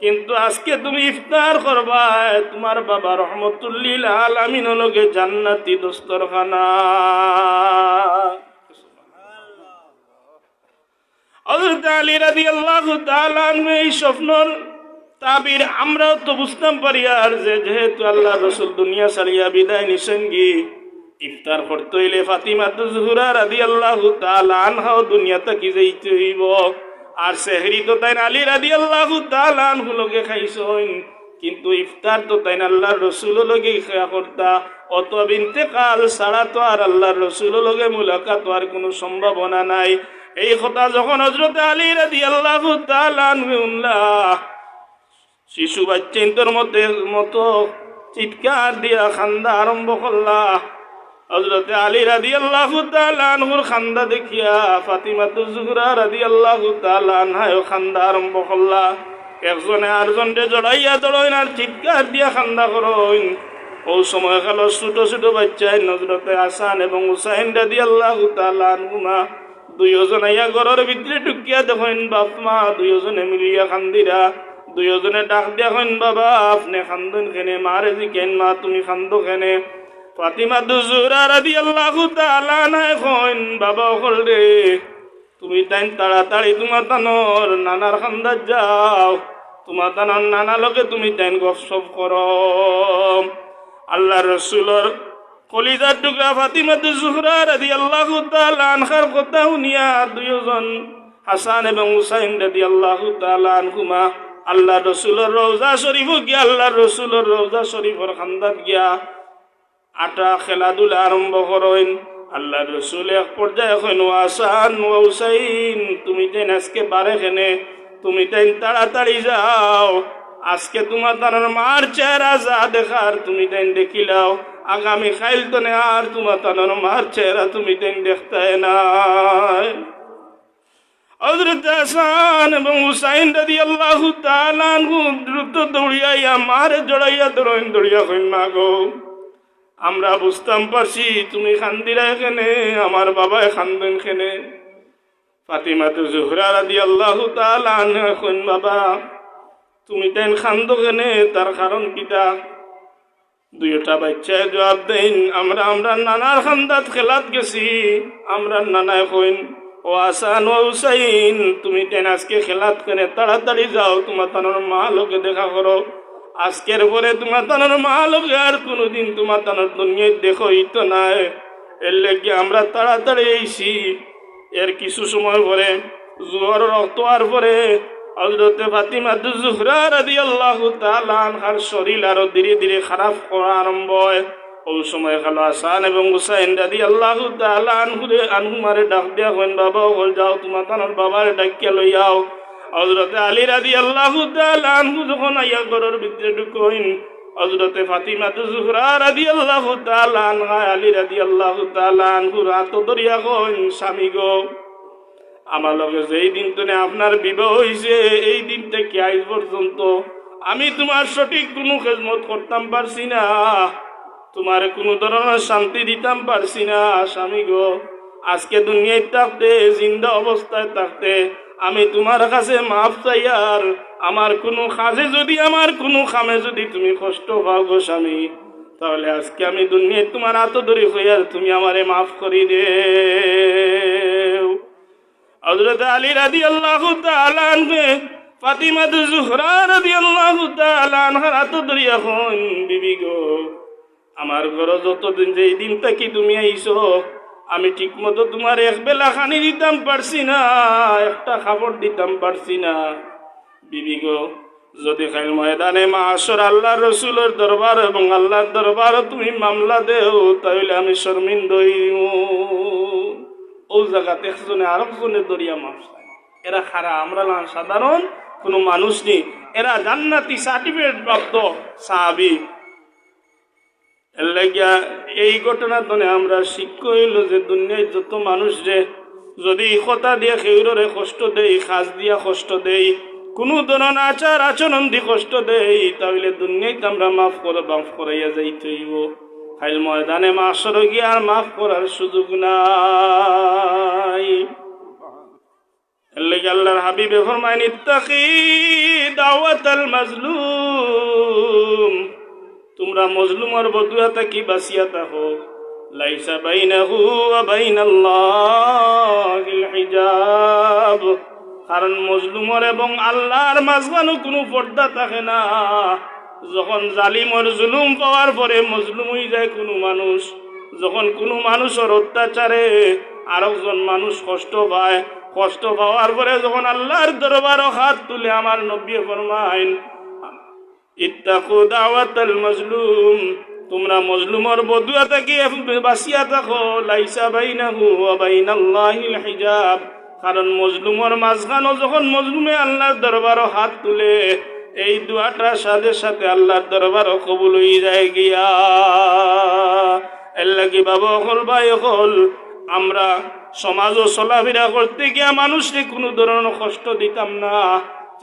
কিন্তু আজকে তুমি ইফতার করবা তোমার বাবা রহমতুল্লিল আলামিন লগে জান্নাতি দস্তরখানা। হযরত আলী রাদিয়াল্লাহু তাআলা আনহু এই স্বপ্নর তাবির আমরাও তো বুঝতাম পারি আর যেহেতু আল্লাহ রাসূল দুনিয়া ছাড়িয়া বিদায় নিছেন গি, ইফতার করতে হইলে ফাতিমা জোহরা রাদিয়াল্লাহু তাআলা আনহাও দুনিয়া থেকে যাইতে হইব। আর সেহরি তো তাই আলী রাদিয়াল্লাহু তাআলা আনহু লগে খাইছেন, কিন্তু ইফতার তো তাই আল্লাহর রাসূল লগে খাওয়া করতা। অত ইন্তেকাল ছাড়া তো আর আল্লাহর রাসূল লগে মুলাকাত হওয়ার কোনো সম্ভাবনা নাই। এই কথা যখন হযরত আলী রাদিয়াল্লাহু তাআলা আনহু শিশু বাচ্চাইন্তর মতো চিৎকার দিয়া খান্দা আরম্ভ করলা। হযরত আলী রাদিয়াল্লাহু তাআলা আনহুর খান্দা দেখিয়া ফাতিমাতুজ জোহরা রাদিয়াল্লাহু তাআলা আনহাও খান্দা আরম্ভ করলা। একজনে আরেকজনকে জড়াইয়া আর চিৎকার দিয়া খান্দা করইন। ও সময় কাল ছোট ছোট বাচ্চাই হযরত হাসান এবং হুসাইন রাদিয়াল্লাহু তাআলা আনহুমা দুইজন আইয়া ঘরের ভিতরে ঢুকিয়া দেখেন বাপ মা দুইজনে মিলিয়া খান্দিরা। দুইজনে ডাক দিয়া কইন বাবা আপনি খান্দুন কেনে, মারে জিকেন মা তুমি খান্দো কেনে। ফাতিমা জোহরা রাদিয়াল্লাহু তাআলা আনহা কইন বাবা হল রে তুমি তাই তাড়াতাড়ি তোমার তানোর নানার খান্দার যাও, তোমার তানোর নানা লোকে তুমি তাই গপসপ করো। আল্লাহ রসুলর কলিজার টুকরা ফাতিমা জোহরা রাদিয়াল্লাহু তাআলা আনহার কথা শুনিয়া দুইজন হাসান এবং হুসাইন রাদিয়াল্লাহু তাআলা আনহুমা আল্লাহ রসুলর রওজা শরীফ গিয়া আল্লাহ রসুলর রওজা শরীফর খান্দাত গিয়া আটা খেলাধুলা আরম্ভ করেন। আল্লাহ রসুল এক পর্যায়ে এখন হাসান ও হুসাইন তুমি তাই আজকে বারে খেনে, তুমি তাই তাড়াতাড়ি যাও, আজকে তোমার তার মার চেহারা যা দেখার তুমি তাই দেখিলাও, আগামী খাইল তো আর তোমার তার মার চেহারা তুমি তাই দেখতে নাই। হযরত হাসান এবং হুসাইন রাদিয়াল্লাহু তাআলা আনহু দ্রুত দৌড়িয়া মারে জড়াইয়া দৌড়িয়া কইন মা গো আমরা বুঝতাম পারছি তুমি খান্দিরা এখানে, আমার বাবায় খান্দন খেনে। ফাতিমা জোহরা রাদিয়াল্লাহু তাআলা আনহা কইন বাবা তুমি তাই খান্দো কেনে, তার কারণ কিটা? দুইটা বাচ্চায় জবাব দেন আমরা নানার খান্দাত খেলাত গেছি। আমরা নানায় কইন ও হাসান ও হুসাইন তুমি তেন আজকে খেলাত কেনে, তাড়াতাড়ি যাও তোমার তানোর মা লোকে দেখা করো, আজকের পরে তোমার তানোর মা লোকে আর কোনোদিন তোমার তানোর দুনিয়ায় দেখো তো নাই। এর লেগে আমরা তাড়াতাড়ি আইছি। এর কিছু সময় পরে জোহর রক্ত আর পরে হযরত ফাতিমা জোহরা রাদিয়াল্লাহু তাআলা আনহার শরীর আরো ধীরে ধীরে খারাপ করা আরম্ভ হয়। ওই সময় খালো হাসান এবং হুসাইন রাদিয়াল্লাহু তাআলা আনহুমারে ডাক দিয়া কইন বাবা হল যাও তোমার তানোর বাবার ডাকিয়া লইয়াও। হযরত আলী রাদিয়াল্লাহু তাআলা আনহু যখন আইয়া ঘরের ভিতরে ঢুকইন হযরত ফাতিমা জোহরা রাদিয়াল্লাহু তাআলা আনহা আলী রাদিয়াল্লাহু তাআলা আনহুর হাত ধরিয়া কইন স্বামী গো আমার লগে যেই দিন তো আপনার বিবাহ হয়েছে এই দিনটা কি আজ পর্যন্ত আমি তোমার সঠিক কোনো খেদমত করতাম পারছি না, তোমার কোনো ধরনের শান্তি দিতাম পারছি না। স্বামী গো আজকে দুনিয়ায় থাকতে জিন্দা অবস্থায় থাকতে আমি তোমার কাছে মাফ চাই, আর আমার কোনো কাজে যদি আমার কোনো খামে যদি তুমি কষ্ট পাও গো স্বামী তাহলে আজকে আমি দুনিয়ায় তোমার হাত ধরে হইয়ার তুমি আমারে মাফ করি দে। হযরত আলী রাদিয়াল্লাহু তাআলা আনহু ফাতিমা জোহরা রাদিয়াল্লাহু তাআলা আনহার হাত ধরিয়া কইন বিবি গো আমার ঘর যতদিন যেই দিন থেকে তুমি আইছো আমি ঠিক মতো তোমার এক বেলা খানি দিতাম পারছি না, একটা খাবার দিতাম পারছি না। বিবি গো যদি খাইল ময়দানে মাহশর আল্লাহর রসুলের দরবার এবং আল্লাহর দরবার তুমি মামলা দেও তাহলে আমি শর্মিন্দ হইব। ও জায়গাতে একজনে আরেকজনে দরিয়া মাফ চায়। এরা খারা আমরা সাধারণ কোনো মানুষ নেই, এরা জান্নাতি সার্টিফিকেট প্রাপ্ত সাহাবী। এর লাগিয়া এই ঘটনা ধরে আমরা শিক্ষা হইল যে দুনিয়ায় যত মানুষ যে যদি কথা দিয়ে খেউরে কষ্ট দেই, খাস দিয়া কষ্ট দেই, কোনো ধরনের আচার আচরণ দিয়ে কষ্ট দেই তাহলে দুনিয়ায় আমরা মাফ করাইয়া যাইতে হইব। খাইল ময়দানে মাহশরে গিয়ে আর মাফ করার সুযোগ নাই। এর লাগি আল্লাহর হাবিবে ফরমায়েন ইত্তাকি দাওয়াতাল মাজলুম, তোমরা মজলুমের বদুয়া থাকি বাঁচিয়া থাকো। লাইসা বাইনাহু ওয়া বাইনাল্লাহিল হিজাব, কারণ মজলুমের এবং আল্লাহর মাঝখানে কোনো পর্দা থাকে না। যখন জালিমের জুলুম পাওয়ার পরে মজলুম হয়ে যায় কোনো মানুষ, যখন কোনো মানুষের অত্যাচারে আরেকজন মানুষ কষ্ট পায়, কষ্ট পাওয়ার পরে যখন আল্লাহর দরবারে হাত তুলে আমার নবী ফরমায়েন ইত্তাকু দাওয়াতাল মাজলুম, তোমরা মজলুমের বদুয়া থেকে বাঁচিয়া থাকো। লাইসা বাইনাহু ওয়া বাইনাল্লাহিল হিজাব, কারণ মজলুমের মাঝখানে যখন মজলুমে আল্লাহর দরবারে হাত তুলে এই দোয়াটার সাথে সাথে আল্লাহর দরবারও কবুল হয়ে যায় গিয়া। এর লাগি বাবা হল ভাই হল, আমরা সমাজও চলাফেরা করতে গিয়া মানুষকে কোনো ধরনের কষ্ট দিতাম না,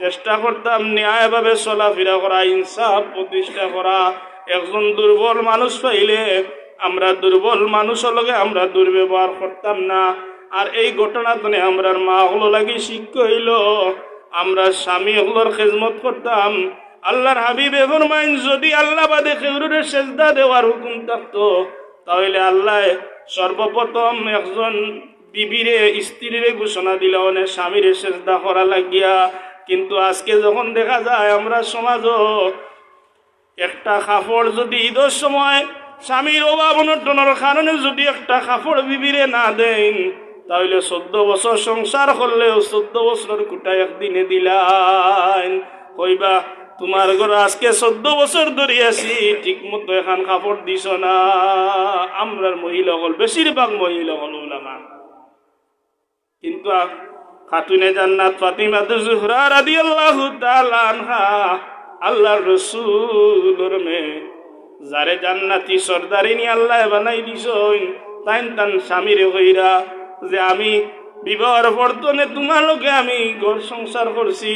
চেষ্টা করতাম ন্যায়ভাবে চলাফেরা করা, ইনসাফ প্রতিষ্ঠা করা। একজন দুর্বল মানুষ পাইলে আমরা দুর্বল মানুষের লগে আমরা দুর্ব্যবহার করতাম না। আর এই ঘটনাতে আমরা মা হলো লাগি শিক্ষা হইল, আমরা স্বামী হলোর খেজমত করতাম। আল্লাহর হাবিবে ফরমাইন, যদি আল্লাহ বাদে কেউরে সেজদা দেওয়ার হুকুম থাকতো তাহলে আল্লাহ সর্বপ্রথম একজন বিবিরে স্ত্রীরে ঘোষণা দিল অনেক স্বামীরে সেজদা করা লাগিয়া। কিন্তু আজকে যখন দেখা যায় আমরা সমাজও একটা কাপড় যদি ঈদের সময় স্বামীর অভাব অনটনের কারণে যদি একটা কাপড় বিবিরে না দেন, তাহলে 14 বছর সংসার করলেও 14 বছর কুটা একদিনে দিলাম। কইবা তোমার ঘরে আজকে 14 বছর ধরে আছি, ঠিক মতো এখন কাপড় দিছ না। আমরার মহিলা হল, বেশিরভাগ মহিলা হল ওলামা। কিন্তু খাতুনে জান্নাত ফাতিমা জোহরা রাদিয়াল্লাহু তাআলা আনহা, আল্লাহর রাসূলের মেয়ে, যারে জান্নাতি সর্দারিনী আল্লাহ বানাই দিছেন, তান স্বামীরে কইরা যে আমি বিবাহর বর্তনে তোমার লোকে আমি ঘর সংসার করছি,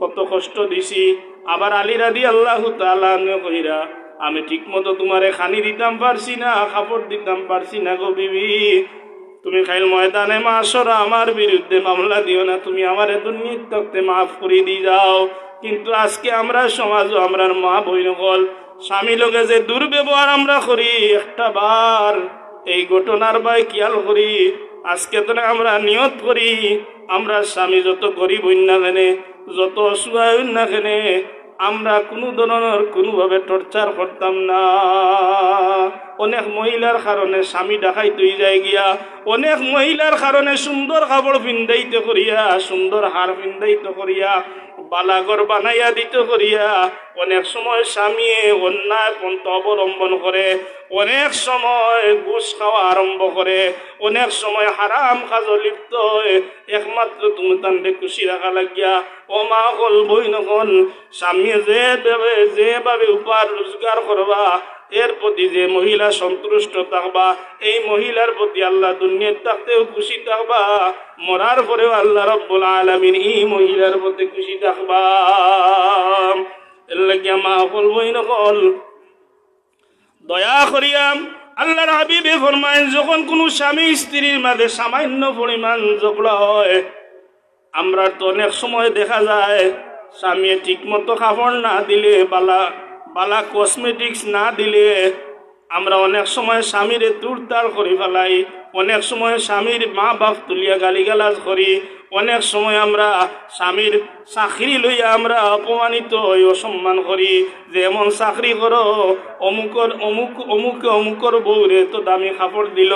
কত কষ্ট দিছি। আবার আলী রাদিয়াল্লাহু তাআলা কইরা, আমি ঠিক মতো তোমারে খানি দিতাম পারছি না, কাপড় দিতাম পারছি না গো বিবি, তুমি খাইল ময়দানে মাসরা আমার বিরুদ্ধে মামলা দিও না, তুমি আমার দুনিয়ার তকতে মাফ করে দিয়ে যাও। কিন্তু আজকে আমরা সমাজ, আমরা মা বইন হল, স্বামী লোকে যে দুর্ব্যবহার আমরা করি, একটা বার এই ঘটনার বাই খেয়াল করি। আজকে তো আমরা নিয়ত করি, আমরা স্বামী যত গরিব হইন না কেনে, যত অসহায় হইন না কেনে, আমরা কোনো ধরনের কোনোভাবে টর্চার করতাম না। অনেক মহিলার কারণে স্বামী ডাকাইতে যায় গিয়া, অনেক মহিলার কারণে সুন্দর কাপড় পিন্দাইতে করিয়া, সুন্দর হার পিন্দাইতে করিয়া, বালাগর বানাইয়া দিতে করিয়া অনেক সময় স্বামী অন্যায় পন্থা অবলম্বন করে, অনেক সময় ঘুষ খাওয়া আরম্ভ করে, অনেক সময় হারাম কাজ লিপ্ত হয়, একমাত্র তুমি তান্ডে খুশি রাখা লাগিয়া। ও মা হল, বই নকল, স্বামী যেভাবে উপার রোজগার করবা, এর প্রতি যে মহিলা সন্তুষ্ট থাকবা, এই মহিলার প্রতি আল্লাহ দুনিয়ার থাকতেও খুশি থাকবা, মরার পরেও আল্লাহ রব্বুল আলামিন এই মহিলার প্রতি খুশি থাকবা। এর লাগিয়া মা হল, বই নকল, দয়া করিয়াম আল্লাহর হাবিবে ফরমায়েন, যখন কোনো স্বামী স্ত্রীর মাঝে সামান্য পরিমাণ ঝগড়া হয়, আমরা তো অনেক সময় দেখা যায় স্বামী ঠিক মতো কাপড় না দিলে, বালা কসমেটিক্স না দিলে, আমরা অনেক সময় স্বামীরে তুড়তাড় করে ফেলাই, অনেক সময় স্বামীর মা বাপ তুলিয়া গালিগালাজ করি, অনেক সময় আমরা স্বামীর চাকরি লইয়া আমরা অপমানিত হই, অসম্মান করি, যে এমন চাকরি করো, অমুকর বউরে তো দামি কাপড় দিল,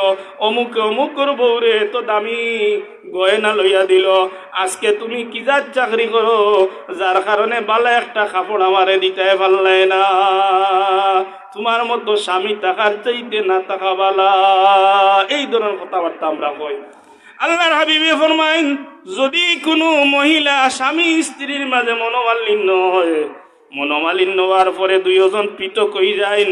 অমুকর বউরে তো দামি গয়না লইয়া দিল। আজকে তুমি কি যার চাকরি করো, যার কারণে বালা একটা কাপড় আমারে দিতে পারলে না? তোমার মতো স্বামী থাকার চাইতে না থাকা বালা। এই ধরনের কথাবার্তা আমরা কই। আল্লাহর হাবিবে ফরমাইন, যদি কোনো মহিলা স্বামী স্ত্রীর মাঝে মনোমালিন্য হয়, মনোমালিন্য হওয়ার পরে দুইজন পৃথক হয়ে যায়,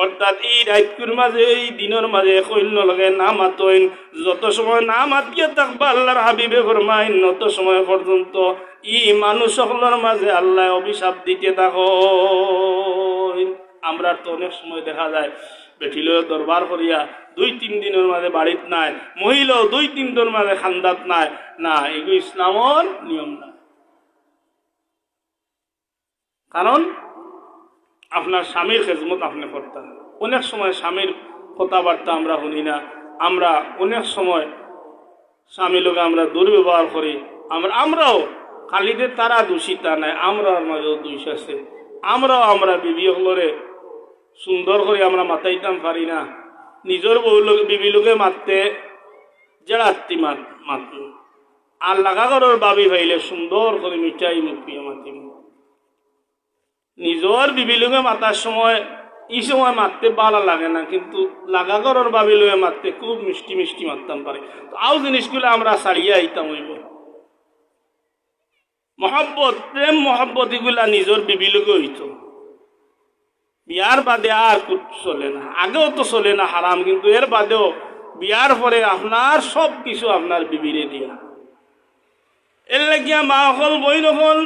অর্থাৎ এই রাইতুর মাঝে, এই দিনের মাঝে কইল লগে না মাতইন, যত সময় না মাতিয়ে থাকবা আল্লাহর হাবিবে ফরমাইন, তত সময় পর্যন্ত ই মানুষ সকলের মাঝে আল্লাহ অভিশাপ দিতে থাকো। আমরা তো অনেক সময় দেখা যায় বেঠিল দরবার করিয়া 2-3 দিনের মাঝে বাড়িত নাই, মহিলাও 2-3 দিনের মাঝে খান্দাত নাই, না, এগুলো ইসলামর নিয়ম না। কারণ আপনার স্বামীর খেজমত আপনি করতেন। অনেক সময় স্বামীর কথাবার্তা আমরা শুনি না, আমরা অনেক সময় স্বামী লোকে আমরা দুর্ব্যবহার করি। আমরাও খালিদের তারা দোষিতা নাই, আমরার মাঝেও দোষ আছে। আমরা বিবি হলরে সুন্দর করে আমরা মাতাইতাম পারি না, নিজের বউ লোক বিবি লোকে মারতে জেড়াত্তি মাত, আর লাগা ঘরের বাবি ভাইলে সুন্দর করে মিঠাই মুখিয়ে মাতিম। নিজের বিবি লোকে মাতার সময় এই সময় মারতে ভালো লাগে না, কিন্তু লাগা ঘরের বাবি লোকে মারতে খুব মিষ্টি মিষ্টি মারতাম পারে। তো আও জিনিসগুলো আমরা ছাড়িয়ে আইতাম হইব। মহব্বত প্রেম মহব্বত এগুলা নিজের বিবিলকে হইত। বিয়ার বাদে আর চলে না, আগেও তো চলে না হারাম, কিন্তু এর বাদেও বিয়ার পরে আপনার সব কিছু আপনার বিবিরে দিয়া। এর লাগিয়া মা হল বইন হল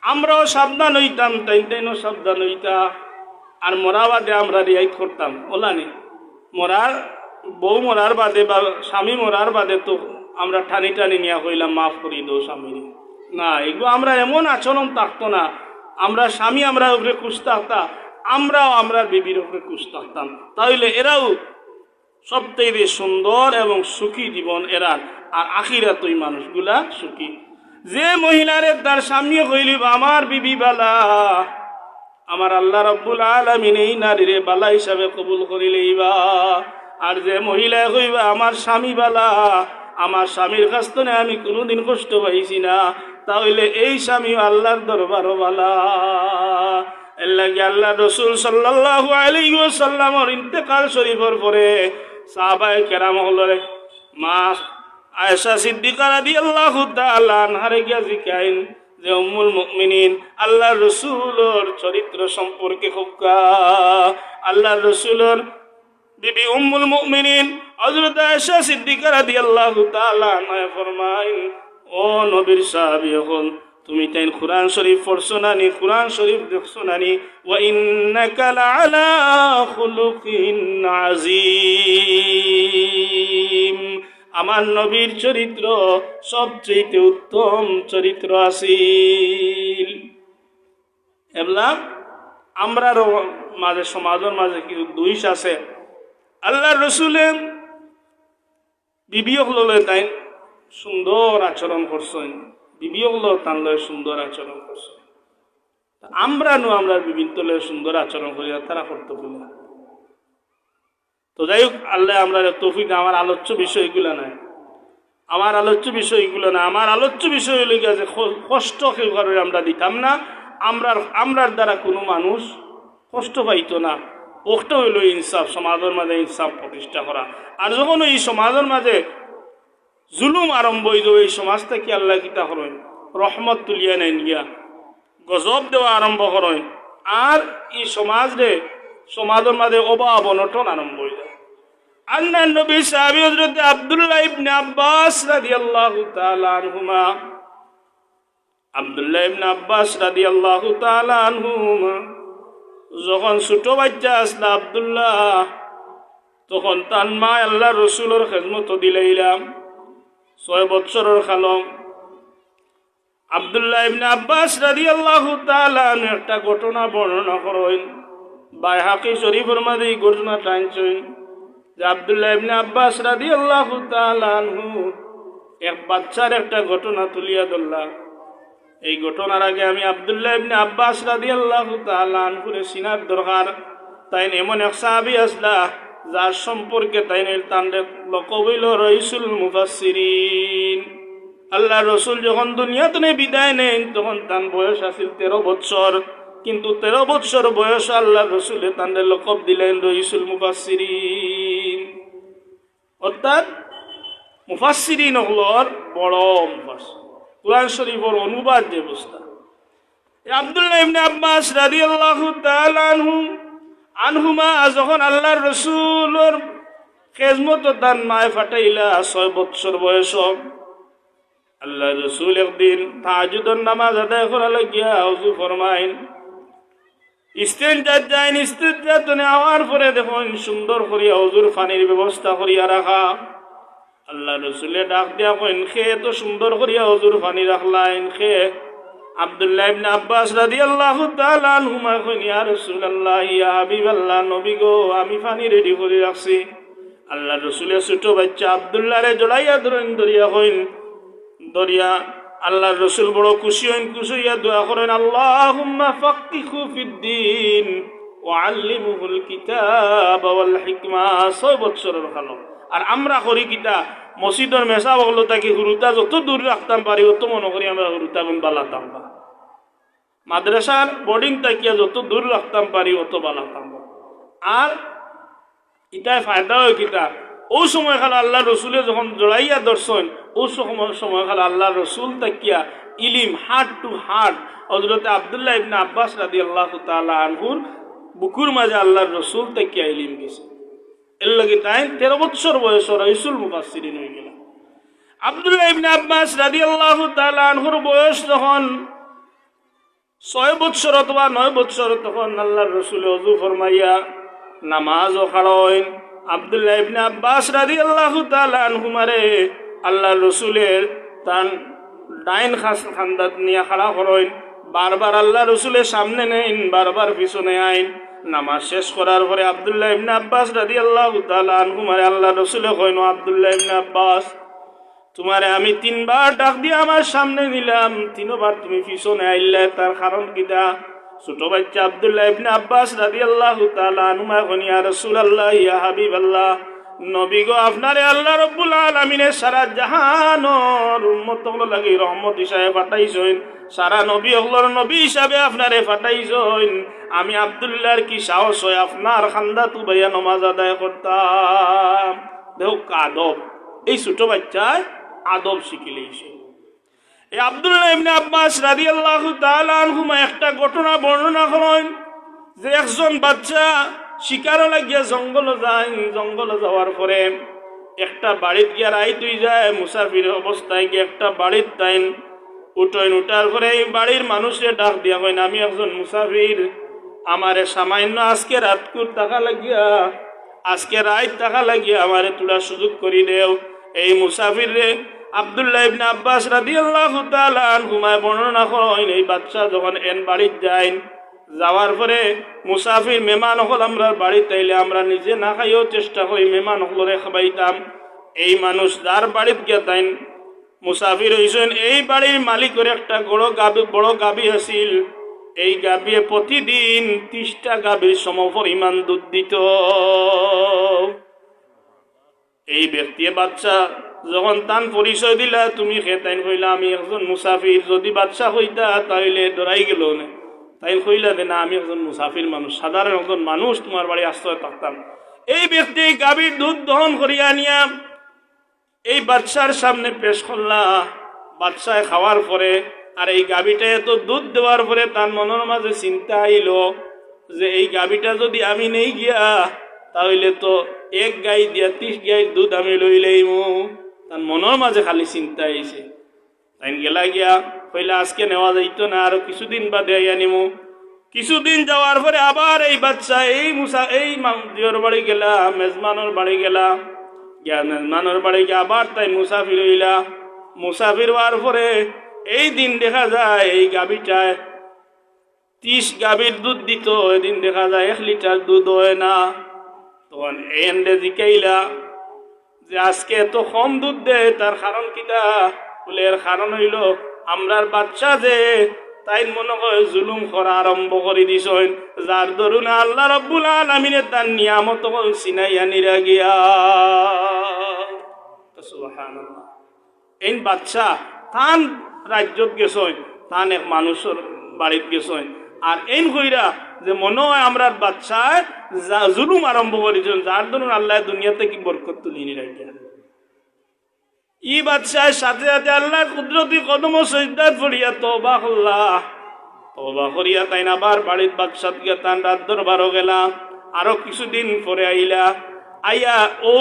আমরাও সাবধান হইতাম, তাইনও সাবধান হইতা। আর মরা বাদে আমরা রিয়াইত করতাম ওলানি মরার বউ মরার বাদে বা স্বামী মরার বাদে তো আমরা টানি টানি নিয়া কইলাম মাফ করি দো স্বামী না, এগুলো আমরা এমন আচরণ থাকতো না। আমরা স্বামী আমরা উপরে খুশ থাকতাম, আমরাও আমরা বিবির উপরে খুশ থাকতাম, তাহলে এরাও সবথেকে সুন্দর এবং সুখী জীবন এরার। আর আখিরাত ওই মানুষগুলা সুখী। যে মহিলারে তার স্বামী কইলিব আমার বিবি বালা, আমার আল্লাহ রাব্বুল আলামিন এই নারীরে বালা হিসাবে কবুল করিলেইবা। আর যে মহিলা কইবা আমার স্বামী বালা, আমার স্বামীর কাছ থেকে আমি কোনোদিন কষ্ট পাইছি না, তাহলে এই স্বামী আল্লাহর দরবারও বালা। এর লাগে আল্লাহ রসুল সাল্লাল্লাহু আলাইহি ওয়াসাল্লামের ইন্তেকাল শরীফের পরে সাহাবায়ে কেরাম হলরে মা আয়েশা সিদ্দিকা রাদিয়াল্লাহু তাআলা আনহারে গিয়া জিকাইন যে উম্মুল মুমিনিন আল্লাহ রসুলের চরিত্র সম্পর্কে খুবকা। আল্লাহ রসুলের বিবি উম্মুল মুমিনিন হযরত আয়েশা সিদ্দিকা রাদিয়াল্লাহু তাআলা আনহা ফরমাইন, ও নবীর সাহাবী হল তুমি তাই কুরআন শরীফ পড়ছো নানি, কুরআন শরীফ দেখছো নানি, ওয়া ইন্নাকা লাআলা খুলুকিন আযীম। আমার নবীর চরিত্র সবচেয়ে উত্তম চরিত্র আছিল। এবলা আমরার মাঝে সমাজের মাঝে কিছু দুইশ আছে। আল্লাহর রসুলে বিবিয়ক ললে তাই সুন্দর আচরণ করছেন, বিবিয়ক লো তান লয় সুন্দর আচরণ করছেন। আমরা বিভিন্ন লয় সুন্দর আচরণ করি, তারা করতে বলি। তো যাই হোক, আল্লাহ আমরা তৌফিক। আমার আলোচ্য বিষয়গুলো নাই, আমার আলোচ্য বিষয়গুলো না। আমার আলোচ্য বিষয় হইল যে কষ্ট কেউ কারণে আমরা দিতাম না, আমরার দ্বারা কোনো মানুষ কষ্ট পাইতো না। ওটা হইল ইনসাফ, সমাজের মাঝে ইনসাফ প্রতিষ্ঠা করা। আর যখন এই সমাজের মাঝে জুলুম আরম্ভ হইল, এই সমাজ থেকে আল্লাহ কিতা করেন রহমত তুলিয়া নেন গিয়া গজব দেওয়া আরম্ভ করেন। আর এই সমাজের মাঝে অভাব অনটন আরম্ভ হয়ে যায়। আল্লাহ নবী সাহাবী হযরত আব্দুল্লাহ ইবনে আব্বাস রাদিয়াল্লাহু তাআলা আনহুমা, আব্দুল্লাহ ইবনে আব্বাস রাদিয়াল্লাহু তাআলা আনহুমা যখন ছোট বাচ্চা আসলা আব্দুল্লাহ, তখন তার মা আল্লাহ রসুলের খেদমত দিলাইলাম 6 বৎসরের খালম। আব্দুল্লাহ ইবনে আব্বাস রাদিয়াল্লাহু তাআলা আনহু একটা ঘটনা বর্ণনা করেন, বাইহাকি শরীফের মধ্যে এই ঘটনা টানছেন যে আব্দুল্লাহ ইবনে আব্বাস রাদিয়াল্লাহু তাআলা আনহু এক বাচ্চার একটা ঘটনা তুলিয়া ধরলাম। এই ঘটনার আগে আমি আব্দুল্লাহ ইবনে আব্বাস রাদিয়াল্লাহু তাআলা আনহুরে চিনার দরকার। তাই এমন এক সাহাবী আসলা যার সম্পর্কে তাই তান্ডে লকব হইল রাইসুল মুফাসসিরিন। আল্লাহ রসুল যখন দুনিয়াতে বিদায় নেন তখন তার বয়স আছিল 13 বৎসর, কিন্তু 13 বৎসর বয়স আল্লাহ রসুলে তান্ডে লকব দিলেন রাইসুল মুফাসসিরিন। অর্থাৎ মুফাসসিরিন হল বড় মুফাসসির, কুরআন শরীফের অনুবাদ যে অবস্থা। আব্দুল্লাহ ইবনে আব্বাস রাদিয়াল্লাহু তাআলা আনহুমা যখন আল্লাহর রসুলের খেজমত দান মায় ফাটাইলা 6 বৎসর বয়স, আল্লাহ রসুল একদিন তাহাজ্জুদের নামাজ আদায় করা লাগিয়া ওযু ফরমাইন, ইস্তেনজাত যাইন, ইস্তেনজাত নেওয়ার পরে দেখুন সুন্দর করিয়া ওযুর পানির ব্যবস্থা করিয়া রাখা। আল্লাহ রসুলে ডাক দিয়া কইন, খে তো সুন্দর করিয়া ওযুর পানি রাখলাইন খে। আব্দুল্লাহ ইবনে আব্বাস রাদিয়াল্লাহু তাআলা আনহুমা কইন, ইয়া রাসূলুল্লাহ, ইয়া হাবিবাল্লাহ, নবী গো আমি পানি রেডি করে রাখছি। আল্লাহ রসুলের ছোট বাচ্চা আব্দুল্লাহরে জড়াইয়া ধরিয়া কইন, দরিয়া আল্লাহর রসুল বড় খুশি হইন, খুশি হইয়া দোয়া করেন, আল্লাহুম্মা ফাক্কিহু ফিদ্দীন ওয়া আল্লিমহুল কিতাব ওয়াল হিকমা। 6 বৎসরের কালো। আর আমরা করি কিতা মসজিদের মেসা বগল থাকি হুরুতা যত দূর রাখতাম পারি অত মনে করি আমরা হুরুতা গুণ বালাতাম, মাদ্রাসার বোর্ডিং থাকিয়া যত দূর রাখতাম পারি অত বালাতাম। আর ইটাই ফায়দা হয় কিতা, ও সময় খালা আল্লাহ রসুলে যখন জড়াইয়া দর্শন, ও সময় খালা আল্লাহ রসুল তাকিয়া ইলিম হার্ট টু হার্ট হযরত আব্দুল্লাহ ইবনে আব্বাস রাদিয়াল্লাহু তাআলা আনহুর বুকুর মাঝে আল্লাহর রসুল থেকে ইলিম গেছে। এর লাগে তাই 13 বছর বয়স রাইসুল মুফাসসিরিন হয়ে গেল। আব্দুল্লাহ ইবনে আব্বাস রাদিয়াল্লাহু তাআলা আনহুর বয়স যখন 6 বছর অথবা 9 বছর, তখন আল্লাহর রসুল ওযু ফরমাইয়া নামাজও খাড়াইন। আব্দুল্লাহ ইবনে আব্বাস রাদিয়াল্লাহু তাআলা আনহুমারে আল্লাহর রসুলের তান ডাইন খান্দাত নিয়ে খাড়া করেন। বারবার আল্লাহ রসুলের সামনে নেন, বারবার পিছনে আইন। নামাজ শেষ করার পরে আব্দুল্লাহ ইবনে আব্বাস রাদিয়াল্লাহু তাআলা আনহুমারে আল্লাহ রসুলে কইন, আব্দুল্লাহ ইবনে আব্বাস, তোমারে আমি 3 বার ডাক দিয়ে আমার সামনে নিলাম, 3 বার তুমি পিছনে আইলে, তার কারণ কিটা? ছোট বাচ্চা আব্দুল্লাহ ইবনে আব্বাস রাদিয়াল্লাহু তাআলা আনহুমা কইন, ইয়া রাসূলুল্লাহ, ইয়া হাবিবাল্লাহ, নবী গো, আপনারে আল্লাহ রাব্বুল আলামিনের সারা জাহানের উম্মত হলো লাগি রহমত হিসাবে পাঠাইছেন, সারা নবী হলোর নবী হিসাবে আপনারে পাঠাইছেন। আমি আব্দুল্লাহর কি সাহস হয় আপনার খান্দা তুবাইয়া নামাজ আদায় করতাম? দেখো আদব, এই ছোট বাচ্চায় আদব শিখিলেইছে। এই আব্দুল্লাহ ইবনে আব্বাস রাদিয়াল্লাহু তাআলা আনহুমা একটা ঘটনা বর্ণনা করেন যে একজন বাচ্চা শিকারও লাগিয়া জঙ্গলে যায়। জঙ্গলে যাওয়ার পরে একটা বাড়িতে গিয়া রাইত হয়ে যায়। মুসাফির অবস্থায় গিয়ে একটা বাড়ির তাইন উঠেন। উঠার পরে এই বাড়ির মানুষের ডাক দিয়া হয়, আমি একজন মুসাফির, আমারে সামান্য আজকে রাতকুর টাকা লাগিয়া, আজকে রাত টাকা লাগিয়া আমারে তোলা সুযোগ করি দেও। এই মুসাফির রে আব্দুল্লাহ ইবনে আব্বাস রাদিয়াল্লাহু তাআলা আনহুমা বর্ণনা করেন, এই বাচ্চা যখন এন বাড়ির যায়, যাওয়ার পরে মুসাফির মেহমান হল আমরা বাড়িতে আইলে আমরা নিজে না খাইও চেষ্টা করি মেহমান হলরে খাবাইতাম। এই মানুষ যার বাড়িতে গেতেন মুসাফির হইছেন, এই বাড়ির মালিকের একটা বড় গাবি আছিল। এই গাবিয়ে প্রতিদিন 30টা গাবির সমপরিমাণ দুধ দিত। এই ব্যক্তি বাচ্চা যখন তান পরিচয় দিলা, তুমি খেতাইন কইলা আমি একজন মুসাফির, যদি বাচ্চা হইতা তাইলে ডরাই গেল না, তাই কইলা যে না আমি একজন মুসাফির মানুষ, সাধারণ একজন মানুষ, তোমার বাড়ি আশ্রয় থাকতাম। এই ব্যক্তি গাভীর দুধ দহন করিয়া নিয়া এই বাচ্চার সামনে পেশ করলা। বাচ্চায় খাওয়ার পরে আর এই গাভীটা এত দুধ দেওয়ার পরে তার মনের মাঝে চিন্তা আইল যে এই গাভীটা যদি আমি নেই গিয়া তাহলে তো 1 গাই দিয়া 30 গাই দুধ আমি লইলেইমু। তার মনের মাঝে খালি চিন্তা আইছে। তাই গেলা গিয়া কইলা আজকে নেওয়া যাইতো না, আরো কিছুদিন বাদে আনিমু। কিছুদিন যাওয়ার পরে আবার এই বাচ্চা এই দিওর বাড়ি গেলা, মেজমানোর বাড়ি গেলা, গিয়া মেজমানোর বাড়ি গিয়ে আবার তাই মুসাফির হইলা। মুসাফির হওয়ার পরে এই দিন দেখা যায় এই গাভীটায় 30 গাভীর দুধ দিত, এদিন দেখা যায় 1 লিটার দুধ হয় না। তখন এন্ডে জিকাইলা যে আজকে এত কম দুধ দেয়, তার কারণ কিটা? বলে এর কারণ হইল আমরার বাচ্চা যে তাই মনে হয় জুলুম করা আরম্ভ করে দিছেন, যার দরুন আল্লাহ রাব্বুল আলামিনের তার নিয়ামত সিনাইয়া নিরা গিয়া। সুবহানাল্লাহ। এই বাচ্চা তান রাজ্যত গেছেন, তান এক মানুষের বাড়িত গেছেন, আর এই কইরা যে মনে হয় আমরার বাচ্চায় জুলুম আরম্ভ করেছেন, যার দরুন আল্লাহ দুনিয়াতে কি বরকত তুলি নিরা গিয়া। ই বাদশাহ সাথে সাথে আল্লাহ কুদরতি কদম সজদাত পড়িয়া তওবা করলা। তওবা করিয়া তাই আবার বাড়ির বাদশাহ গিয়া তান রাত দরবারও গেলা। আরো কিছুদিন পরে আইলা, আইয়া ও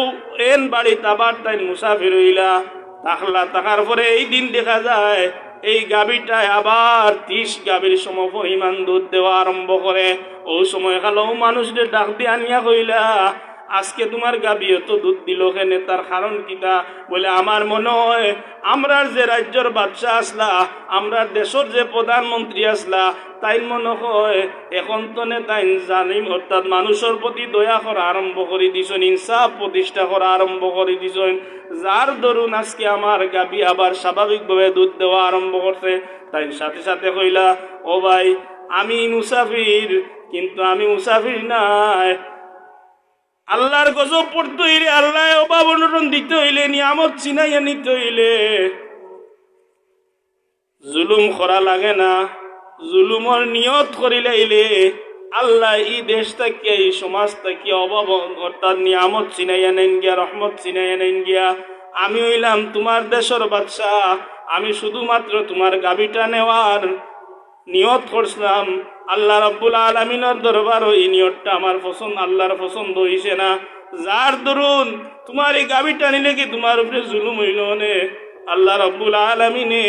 এন বাড়িতে আবার তাই মুসাফির হইলা। থাকার পরে এই দিন দেখা যায় এই গাভীটায় আবার 30 গাভীর সমপরিমাণ দুধ দেওয়া আরম্ভ করে। ও সময় খালো মানুষদের ডাক দিয়ে আনিয়া কইলা আজকে তোমার গাভী তো দুধ দিল কেনে, তার কারণ কিটা? বলে আমার মনে হয় আমরার যে রাজ্যের বাদশা আসলা, আমরার দেশের যে প্রধানমন্ত্রী আসলা, তাই মনে হয় এখন তো নে তাই জানিম অর্থাৎ মানুষের প্রতি দয়া করা আরম্ভ করে দিছেন, ইনসাফ প্রতিষ্ঠা করা আরম্ভ করে দিছেন, যার দরুন আজকে আমার গাভী আবার স্বাভাবিকভাবে দুধ দেওয়া আরম্ভ করছে। তাই সাথে সাথে কইলা ও ভাই আমি মুসাফির, কিন্তু আমি মুসাফির নাই, আল্লাহর গজব পড়তে হইলে, আল্লাহ অভাব অনটন দিতে হইলে, নিয়ামত চিনাইয়া নিতে হইলে জুলুম করা লাগে না। জুলুমর নিয়ত করিলে আল্লাহ এই দেশ থেকে এই সমাজ থেকে অভাব অর্থাৎ নিয়ামত চিনাইয়া নেন গিয়া, রহমত চিনাইয়া নেন গিয়া। আমি হইলাম তোমার দেশের বাদশা, আমি শুধুমাত্র তোমার গাবিটা নেওয়ার নিয়ত করছিলাম। আল্লাহ রাব্বুল আলামিনের দরবার এই নিয়তটা আমার পছন্দ, আল্লাহর পছন্দ হইছে না। যার দরুন তোমার এই গাবিটা নিলে কি তোমার উপরে জুলুম হইল নে? আল্লাহ রাব্বুল আলামিনে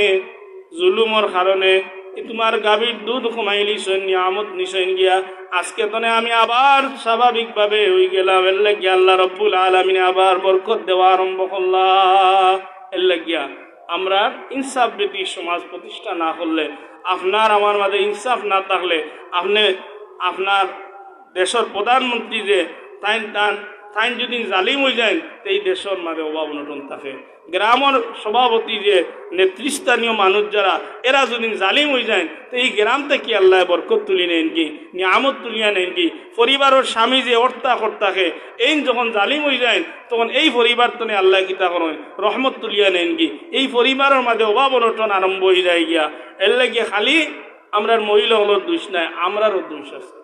জুলুমর কারণে তোমার গাভীর দুধ কমাই লিছেন, নিয়ামত নিছেন গিয়া। আজকে তনে আমি আবার স্বাভাবিকভাবে হয়ে গেলাম। এর লাগিয়া আল্লাহ রাব্বুল আলামিনে আবার বরকত দেওয়া আরম্ভ করলাম। এর লাগিয়া আমরা ইনসাফ ব্যতী সমাজ প্রতিষ্ঠা না করলে, আপনার আমার মাঝে ইনসাফ না থাকলে, আপনি আপনার দেশের প্রধানমন্ত্রী যে তাইন যদি জালিম হয়ে যায়, এই দেশের মাঝে অভাব অনটন থাকে। গ্রামের সভাপতি যে নেতৃস্থানীয় মানুষ যারা, এরা যদি জালিম হয়ে যায়, তো এই গ্রাম থেকে আল্লাহ বরকত তুলি নেন কি, নিয়ামত তুলিয়া নেন কি। পরিবারের স্বামী যে অর্থা কর্তাকে এই যখন জালিম হয়ে যায়, তখন এই পরিবার তনে আল্লাহ কিতা করেন, রহমত তুলিয়া নেন কি। এই পরিবারের মাঝে অভাব অনটন আরম্ভ হয়ে যায় গিয়া। এর লাগে খালি আমরার মহিলাগুলোর দোষ নাই, আমরারও দোষ আছে।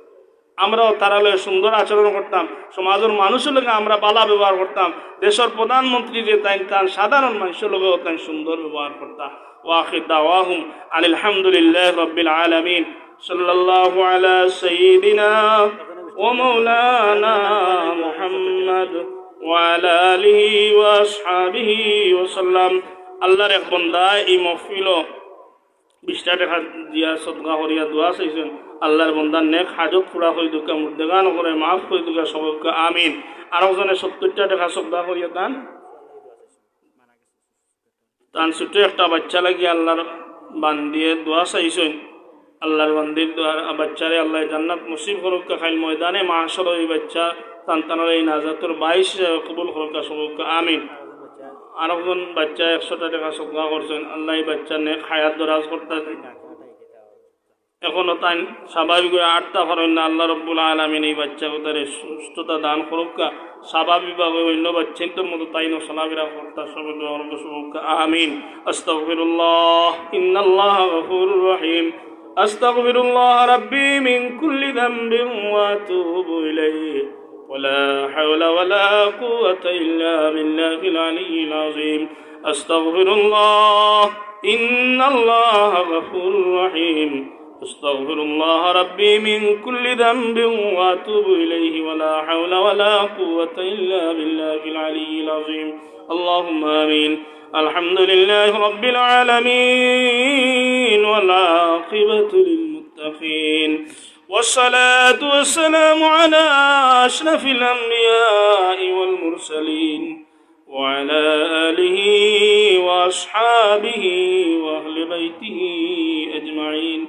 আমরাও তারা লয়ে সুন্দর আচরণ করতাম, সমাজের মানুষের লগে আমরা বালা ব্যবহার করতাম। দেশের প্রধানমন্ত্রী যে তার সাধারণ মানুষের লগেও তাই সুন্দর ব্যবহার করতাম। ওয়াখির দাওয়াহুম আনিল হামদুলিল্লাহি রাব্বিল আলামিন। সাল্লাল্লাহু আলা সাইয়্যিদিনা ওয়া মাওলানা মুহাম্মদ ওয়া আলা আলিহি ওয়া আসহাবিহি ওয়া সাল্লাম। আল্লাহর এক বান্দা এই মাহফিল 20 টাকা দিয়া সদকা করিয়া দোয়া চাইছেন। আল্লাহর বন্দার নেক হাজত পুরা করে দুঃখা মুর্দেগান করে মাফ করে দুঃখা সবকে আমিন। আরো জনে 70 টাকা সদকা করিয়া তান ছোট একটা বাচ্চা লাগিয়ে আল্লাহর বান্দিয়ে দোয়া চাইছেন। আল্লাহর বান্দির দোয়া বাচ্চারে আল্লাহ জান্নাত নসিব করুকা, খাইল ময়দানে মাহশর এই বাচ্চা তান্তানোর এই নাজাতুর 22 কবুল করুকা সবকে আমিন। আরো জন বাচ্চা 100 টাকা সদকা করছেন। আল্লাহ এই বাচ্চা নেক হায়াত দরাজ করতে এখনো তাই স্বাভাবিক আটটা করেন না। আল্লাহ রাব্বুল আলামিন এই বাচ্চা তার সুস্থতা দান করুকা, স্বাভাবিকভাবে অন্য বাচ্চাদের মতো তাই না চলাফেরা করতে সবকে আমিন। আস্তাগফিরুল্লাহ ইন্নাল্লাহ গফুরুর রহিম। আস্তাগফিরুল্লাহ রাব্বি মিন কুল্লি যামবিন ওয়া আতুবু ইলাইহি ওয়া লা হাওলা ওয়া লা কুওয়াতা ইল্লা বিল্লাহিল আলিয়্যিল আযীম। আস্তাগফিরুল্লাহ ইন্নাল্লাহ গফুরুর রহিম। أستغفر الله ربي من كل ذنب وأتوب إليه ولا حول ولا قوة إلا بالله العلي العظيم. اللهم آمين. الحمد لله رب العالمين والعاقبة للمتقين والصلاة والسلام على أشرف الأنبياء والمرسلين وعلى آله وأصحابه وأهل بيته أجمعين.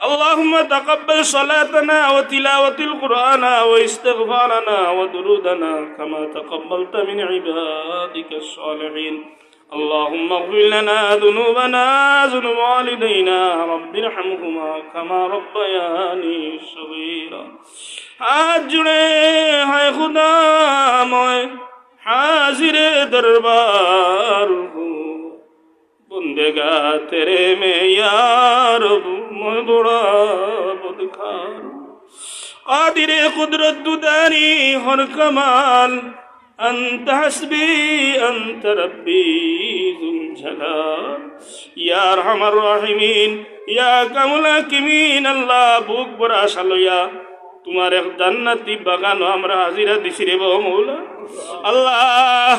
اللهم تقبل صلاتنا وتلاوة القرآن واستغفارنا ودرودنا كما تقبلت من عبادك الصالحين. اللهم اغفر لنا ذنوبنا ذنوب والدينا رب ارحمهما كما ربياني صغيرا. আজরে হায় খুদা ময় हाजिर दरबार हूँ बंदेगा तेरे में यार मैं बड़ा बदकार कादिर कुदरत दुदानी हर कमाल अंत हस्बी अंत रब्बी जुल जलाल या अरहमर राहिमीन या कमल हाकिमीन। अल्लाह बुक बड़ा सालोया তোমার এক জান্নাতি বাগান আমরা হাজিরা দিছি রে মৌলা। আল্লাহ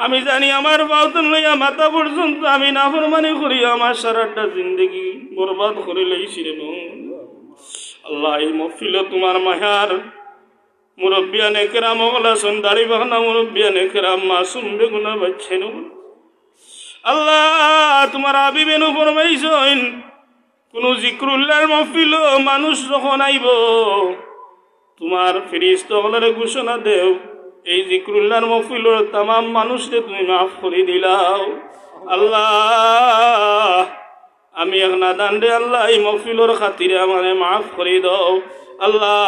আমি জানি আমার বাউতন লইয়া মাথা পর্যন্ত আমি নাফরমানি করি আমার সারাটা জিন্দগি বরবাদ করে লইছি রে মৌলা। আল্লাহ এই মহফিল তোমার মায়ার মুরব্বিয়ানে কেরাম ওগলা সন্দারি বাহনা মুরব্বিয়ানে কেরাম মাসুম বেগুনা বাচ্চেন। আল্লাহ তোমার আবিবেন ফরমাইছেন কোন জিক্রুল্লাহর মহফিল মানুষ যখন আইব তোমার ফেরেশতাগণের ঘোষণা দেও এই জিক্রুল্লাহর মাহফিলের तमाम মানুষকে তুমি maaf করে দিলাও। আল্লাহ আমি এক নাদান রে আল্লাহ এই মাহফিলের খাতিরে আমারে maaf করে দাও। আল্লাহ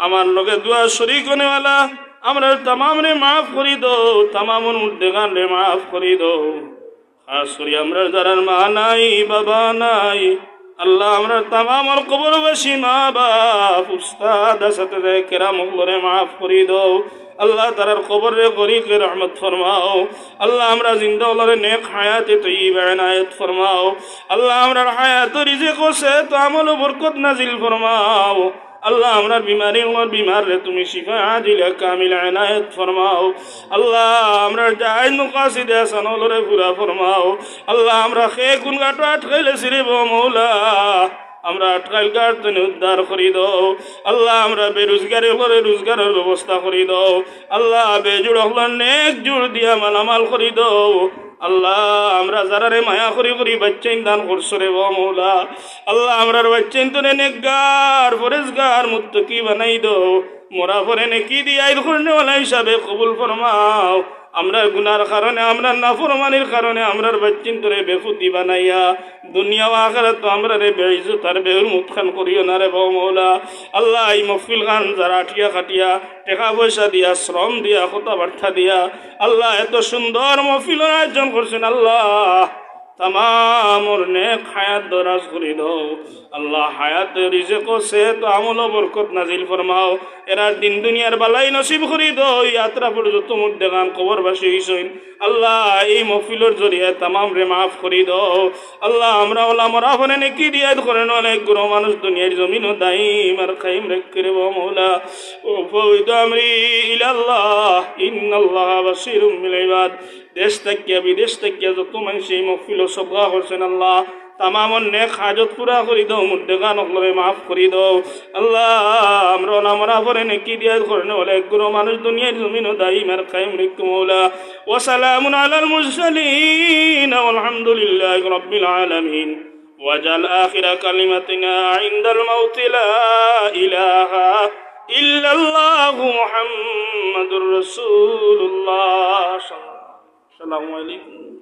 আমার লগে দোয়া শরীক হনেওয়ালা আমরা तमाम রে maaf করে দাও, तमाम মুর্দেগান রে maaf করে দাও। খাস করে আমরা যারা মা নাই বাবা নাই আল্লাহ আমরা तमाम কবরবাসী মা বাপ উস্তাদ আসতে কেরাম ওগুলোরে maaf করে দাও। আল্লাহ তারার কবরে গরিকে রহমত ফরমাও আল্লাহ আমরা জিন্দা ওলারে নেক হায়াতে তৈয়বা ইনায়াত ফরমাও আল্লাহ আমরার হায়াত রিজিক হোসে তো আমল বরকত নাজিল ফরমাও আল্লাহ আমরার বিমার রে তুমি শিফা আজিলা কামিল ইনায়াত ফরমাও আল্লাহ আমরার জায়েজ মুকাসিদ হাসান ওলরে পুরা ফরমাও আল্লাহ আমরা খে গুন গাটো আটকাইলে সিরে মৌলা আমরা আটকাইল গাড়তে উদ্ধার করি দাও আল্লাহ আমরা বেরোজগারি হলে রোজগারের ব্যবস্থা করি দাও আল্লাহ বেজুড় হল নেক জুড় দিয়া মালামাল করি দাও আল্লাহ আমরা যারারে মায়া করি করি বাচ্চাইন দান করছো রে মৌলা আল্লাহ আমরার বাচ্চাইন তো নেকগার ফরেজগার মুত্তকি বানাই দাও মোরা পরে নেকি দিয়াই করনেওয়ালা হিসাবে কবুল ফরমাও আমরা গুনার কারণে আমরা নাফরমানির কারণে আমরার বাচ্চিন তোরে বেফুতি বানাইয়া দুনিয়া ও আখিরাত তো আমরা রে বেইজ্জত আর বেহুরমত খান করিও না রে মৌলা আল্লাহ এই মহফিল খান যারা আটিয়া খাটিয়া টাকা পয়সা দিয়া শ্রম দিয়া কথাবার্তা দিয়া আল্লাহ এত সুন্দর মহফিল আয়োজন করছেন আল্লাহ तमाम नेक हयात दराज करी दो अल्लाह हयात रिज़्क़ सेहत আমল বরকত নাজিল ফরমাও এরা দিন দুনিয়ার বালাই নসিব করি দো यात्रा पर যত মুদ্দেগান কবরবাসী হইছেন আল্লাহ এই মাহফিলের জরিয়ে तमाम রে maaf করি দো আল্লাহ আমরা ওলামারা বনে নেকি রিয়াদ করেন অনেক গুণ মানুষ দুনিয়ার জমিন দাইম আর কায়েম রাখে রে মওলা ও ফাউদ আমরি ইলাল্লাহ ইন্নাল্লাহ বাসীরুম বিল ইবাদ দেশ থেকে বিদেশ থেকে যত মানুষ এই মাহফিল সবগা করছেন আল্লাহ तमाम नेक हाजत पूरा करी दो मुद्देगान ओगलरे माफ करी दो अल्लाह আমরা নামরা পরে নেকি দিয়া করনে বলে গুরু মানুষ দুনিয়ার জমিন দাইম আর কায়েম রাখো মওলা ওয়া সালামুন আলাল মুরসালিন ওয়াল হামদুলিল্লাহি রাব্বিল আলামিন ওয়াজাল আখিরা কালিমাতিনা ইনদাল মাউত লা ইলাহা ইল্লাল্লাহু মুহাম্মাদুর রাসূলুল্লাহ সাল্লাল্লাহু আলাইহি